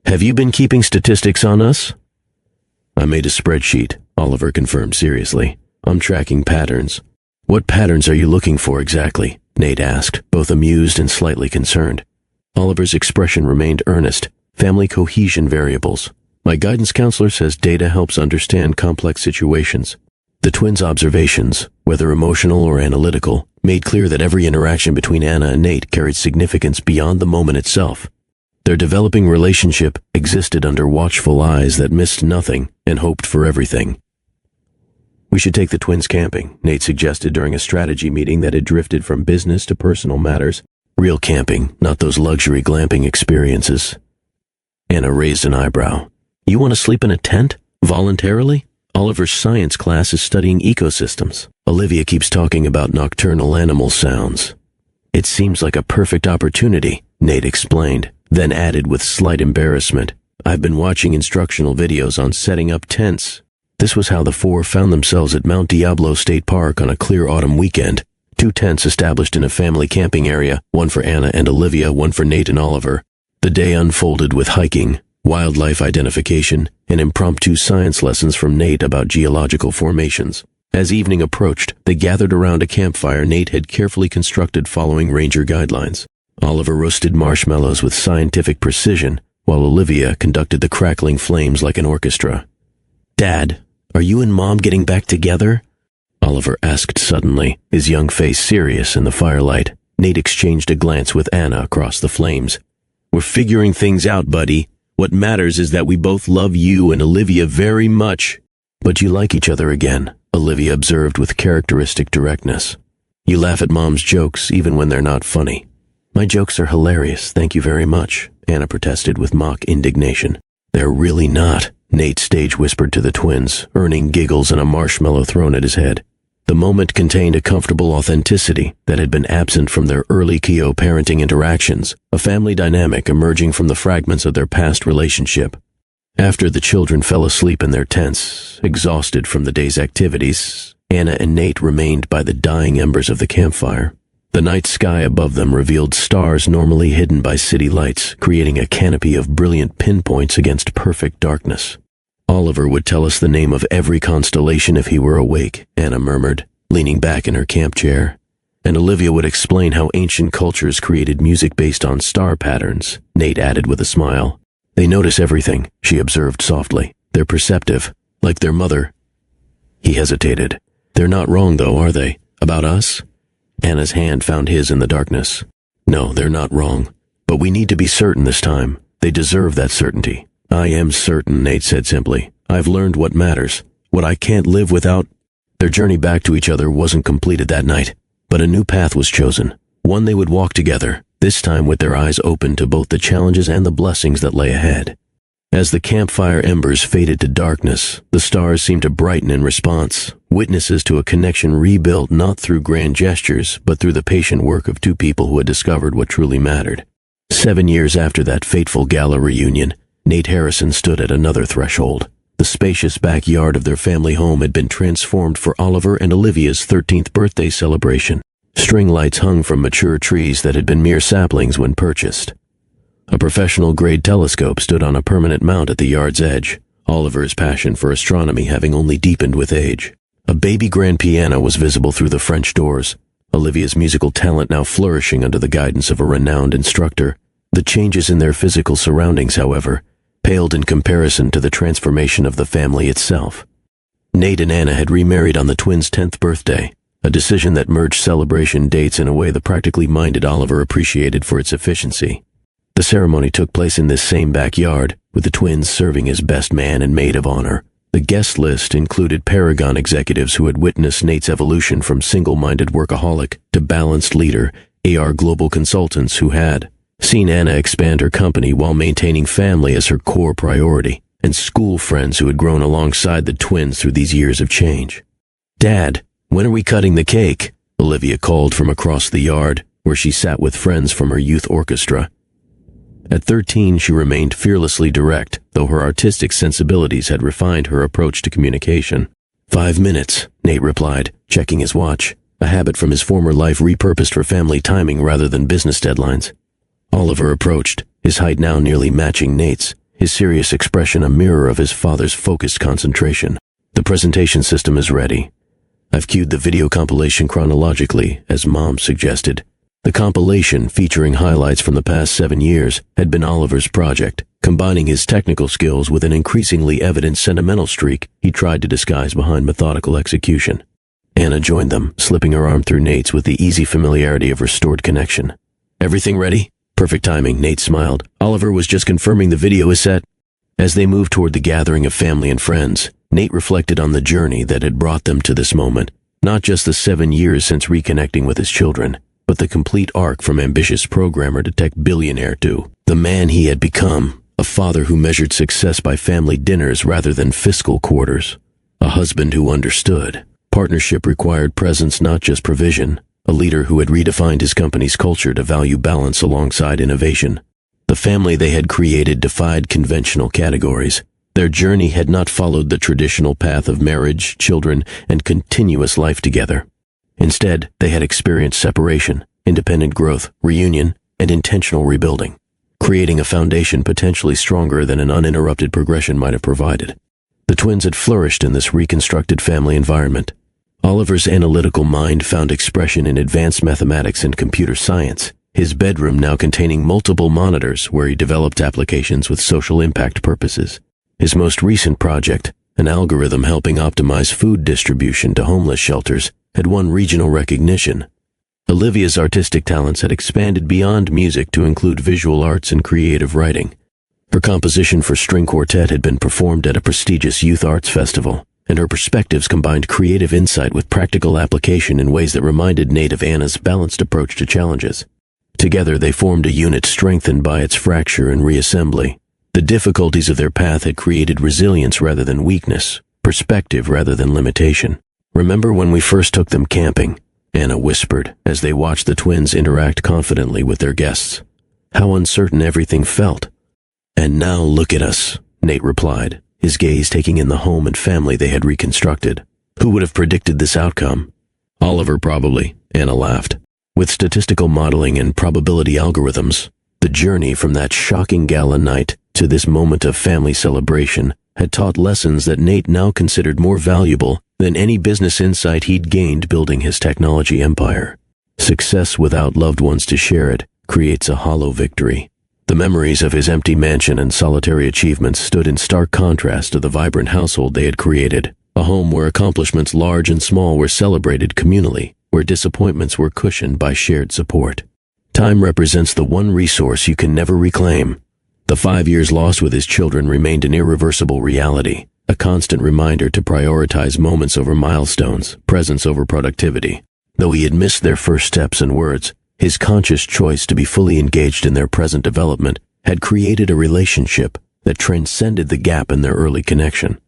"Have you been keeping statistics on us?" "I made a spreadsheet," Oliver confirmed seriously. "I'm tracking patterns." "What patterns are you looking for exactly?" Nate asked, both amused and slightly concerned. Oliver's expression remained earnest. "Family cohesion variables. My guidance counselor says data helps understand complex situations." The twins' observations, whether emotional or analytical, made clear that every interaction between Anna and Nate carried significance beyond the moment itself. Their developing relationship existed under watchful eyes that missed nothing and hoped for everything. "We should take the twins camping," Nate suggested during a strategy meeting that had drifted from business to personal matters. "Real camping, not those luxury glamping experiences." Anna raised an eyebrow. "You want to sleep in a tent? Voluntarily? Oliver's science class is studying ecosystems. Olivia keeps talking about nocturnal animal sounds." "It seems like a perfect opportunity," Nate explained, then added with slight embarrassment, "I've been watching instructional videos on setting up tents." This was how the four found themselves at Mount Diablo State Park on a clear autumn weekend. 2 tents established in a family camping area, one for Anna and Olivia, one for Nate and Oliver. The day unfolded with hiking, wildlife identification, and impromptu science lessons from Nate about geological formations. As evening approached, they gathered around a campfire Nate had carefully constructed following ranger guidelines. Oliver roasted marshmallows with scientific precision, while Olivia conducted the crackling flames like an orchestra. "Dad, are you and Mom getting back together?" Oliver asked suddenly, his young face serious in the firelight. Nate exchanged a glance with Anna across the flames. "We're figuring things out, buddy. What matters is that we both love you and Olivia very much." "But you like each other again," Olivia observed with characteristic directness. "You laugh at Mom's jokes even when they're not funny." "My jokes are hilarious, thank you very much," Anna protested with mock indignation. "They're really not," Nate stage whispered to the twins, earning giggles and a marshmallow thrown at his head. The moment contained a comfortable authenticity that had been absent from their early Kyo parenting interactions, a family dynamic emerging from the fragments of their past relationship. After the children fell asleep in their tents, exhausted from the day's activities, Anna and Nate remained by the dying embers of the campfire. The night sky above them revealed stars normally hidden by city lights, creating a canopy of brilliant pinpoints against perfect darkness. "Oliver would tell us the name of every constellation if he were awake," Anna murmured, leaning back in her camp chair. "And Olivia would explain how ancient cultures created music based on star patterns," Nate added with a smile. "They notice everything," she observed softly. "They're perceptive, like their mother." He hesitated. "They're not wrong though, are they? About us?" Anna's hand found his in the darkness. "No, they're not wrong. But we need to be certain this time. They deserve that certainty." "I am certain," Nate said simply. "I've learned what matters, what I can't live without." Their journey back to each other wasn't completed that night, but a new path was chosen, one they would walk together, this time with their eyes open to both the challenges and the blessings that lay ahead. As the campfire embers faded to darkness, the stars seemed to brighten in response, witnesses to a connection rebuilt not through grand gestures, but through the patient work of 2 people who had discovered what truly mattered. 7 years after that fateful Gala reunion, Nate Harrison stood at another threshold. The spacious backyard of their family home had been transformed for Oliver and Olivia's 13th birthday celebration. String lights hung from mature trees that had been mere saplings when purchased. A professional-grade telescope stood on a permanent mount at the yard's edge, Oliver's passion for astronomy having only deepened with age. A baby grand piano was visible through the French doors, Olivia's musical talent now flourishing under the guidance of a renowned instructor. The changes in their physical surroundings, however, paled in comparison to the transformation of the family itself. Nate and Anna had remarried on the twins' 10th birthday, a decision that merged celebration dates in a way the practically minded Oliver appreciated for its efficiency. The ceremony took place in this same backyard, with the twins serving as best man and maid of honor. The guest list included Paragon executives who had witnessed Nate's evolution from single-minded workaholic to balanced leader, AR Global consultants who had seen Anna expand her company while maintaining family as her core priority, and school friends who had grown alongside the twins through these years of change. "Dad, when are we cutting the cake?" Olivia called from across the yard, where she sat with friends from her youth orchestra. At 13, she remained fearlessly direct, though her artistic sensibilities had refined her approach to communication. "5 minutes, Nate replied, checking his watch, a habit from his former life repurposed for family timing rather than business deadlines. Oliver approached, his height now nearly matching Nate's, his serious expression a mirror of his father's focused concentration. "The presentation system is ready. I've queued the video compilation chronologically, as Mom suggested." The compilation, featuring highlights from the past 7 years, had been Oliver's project, combining his technical skills with an increasingly evident sentimental streak he tried to disguise behind methodical execution. Anna joined them, slipping her arm through Nate's with the easy familiarity of restored connection. "Everything ready?" "Perfect timing," Nate smiled. "Oliver was just confirming the video is set." As they moved toward the gathering of family and friends, Nate reflected on the journey that had brought them to this moment, not just the 7 years since reconnecting with his children, but the complete arc from ambitious programmer to tech billionaire to the man he had become, a father who measured success by family dinners rather than fiscal quarters, a husband who understood. Partnership required presence, not just provision, a leader who had redefined his company's culture to value balance alongside innovation. The family they had created defied conventional categories. Their journey had not followed the traditional path of marriage, children, and continuous life together. Instead, they had experienced separation, independent growth, reunion, and intentional rebuilding, creating a foundation potentially stronger than an uninterrupted progression might have provided. The twins had flourished in this reconstructed family environment. Oliver's analytical mind found expression in advanced mathematics and computer science, his bedroom now containing multiple monitors where he developed applications with social impact purposes. His most recent project, an algorithm helping optimize food distribution to homeless shelters, had won regional recognition. Olivia's artistic talents had expanded beyond music to include visual arts and creative writing. Her composition for string quartet had been performed at a prestigious youth arts festival, and her perspectives combined creative insight with practical application in ways that reminded Nate of Anna's balanced approach to challenges. Together they formed a unit strengthened by its fracture and reassembly. The difficulties of their path had created resilience rather than weakness, perspective rather than limitation. "Remember when we first took them camping?" Anna whispered as they watched the twins interact confidently with their guests. "How uncertain everything felt." "And now look at us," Nate replied, his gaze taking in the home and family they had reconstructed. "Who would have predicted this outcome?" "Oliver, probably," Anna laughed. With statistical modeling and probability algorithms, the journey from that shocking gala night to this moment of family celebration had taught lessons that Nate now considered more valuable than any business insight he'd gained building his technology empire. Success without loved ones to share it creates a hollow victory. The memories of his empty mansion and solitary achievements stood in stark contrast to the vibrant household they had created, a home where accomplishments large and small were celebrated communally, where disappointments were cushioned by shared support. Time represents the one resource you can never reclaim. The 5 years lost with his children remained an irreversible reality, a constant reminder to prioritize moments over milestones, presence over productivity. Though he had missed their first steps and words, his conscious choice to be fully engaged in their present development had created a relationship that transcended the gap in their early connection.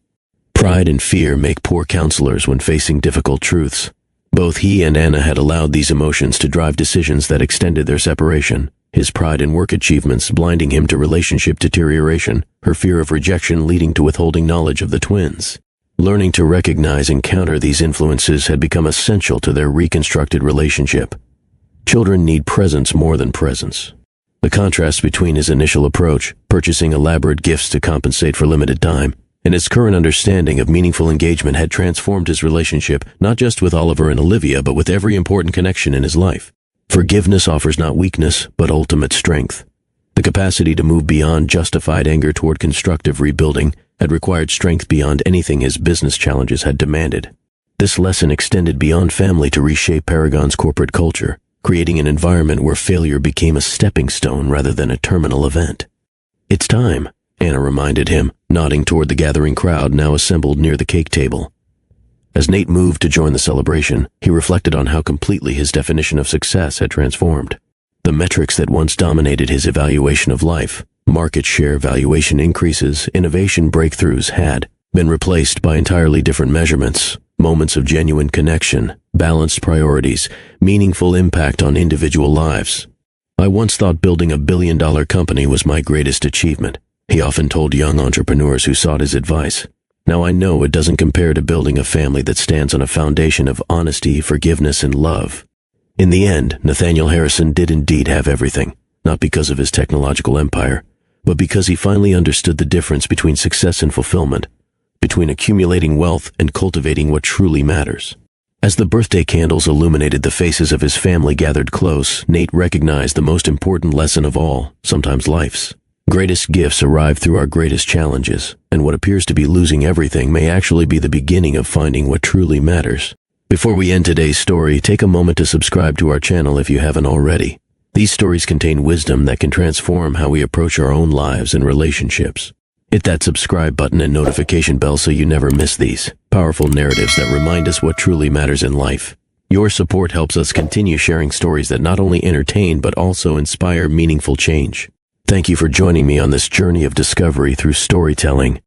Pride and fear make poor counselors when facing difficult truths. Both he and Anna had allowed these emotions to drive decisions that extended their separation, his pride in work achievements blinding him to relationship deterioration, her fear of rejection leading to withholding knowledge of the twins. Learning to recognize and counter these influences had become essential to their reconstructed relationship. Children need presence more than presence. The contrast between his initial approach, purchasing elaborate gifts to compensate for limited time, and his current understanding of meaningful engagement had transformed his relationship not just with Oliver and Olivia, but with every important connection in his life. Forgiveness offers not weakness, but ultimate strength. The capacity to move beyond justified anger toward constructive rebuilding had required strength beyond anything his business challenges had demanded. This lesson extended beyond family to reshape Paragon's corporate culture, creating an environment where failure became a stepping stone rather than a terminal event. "It's time," Anna reminded him, nodding toward the gathering crowd now assembled near the cake table. As Nate moved to join the celebration, he reflected on how completely his definition of success had transformed. The metrics that once dominated his evaluation of life, market share, valuation increases, innovation breakthroughs, had been replaced by entirely different measurements: moments of genuine connection, balanced priorities, meaningful impact on individual lives. "I once thought building a billion-dollar company was my greatest achievement," he often told young entrepreneurs who sought his advice. "Now I know it doesn't compare to building a family that stands on a foundation of honesty, forgiveness, and love." In the end, Nathaniel Harrison did indeed have everything, not because of his technological empire, but because he finally understood the difference between success and fulfillment, between accumulating wealth and cultivating what truly matters. As the birthday candles illuminated the faces of his family gathered close, Nate recognized the most important lesson of all, sometimes life's. Greatest gifts arrive through our greatest challenges, and what appears to be losing everything may actually be the beginning of finding what truly matters. Before we end today's story, take a moment to subscribe to our channel if you haven't already. These stories contain wisdom that can transform how we approach our own lives and relationships. Hit that subscribe button and notification bell so you never miss these powerful narratives that remind us what truly matters in life. Your support helps us continue sharing stories that not only entertain but also inspire meaningful change. Thank you for joining me on this journey of discovery through storytelling.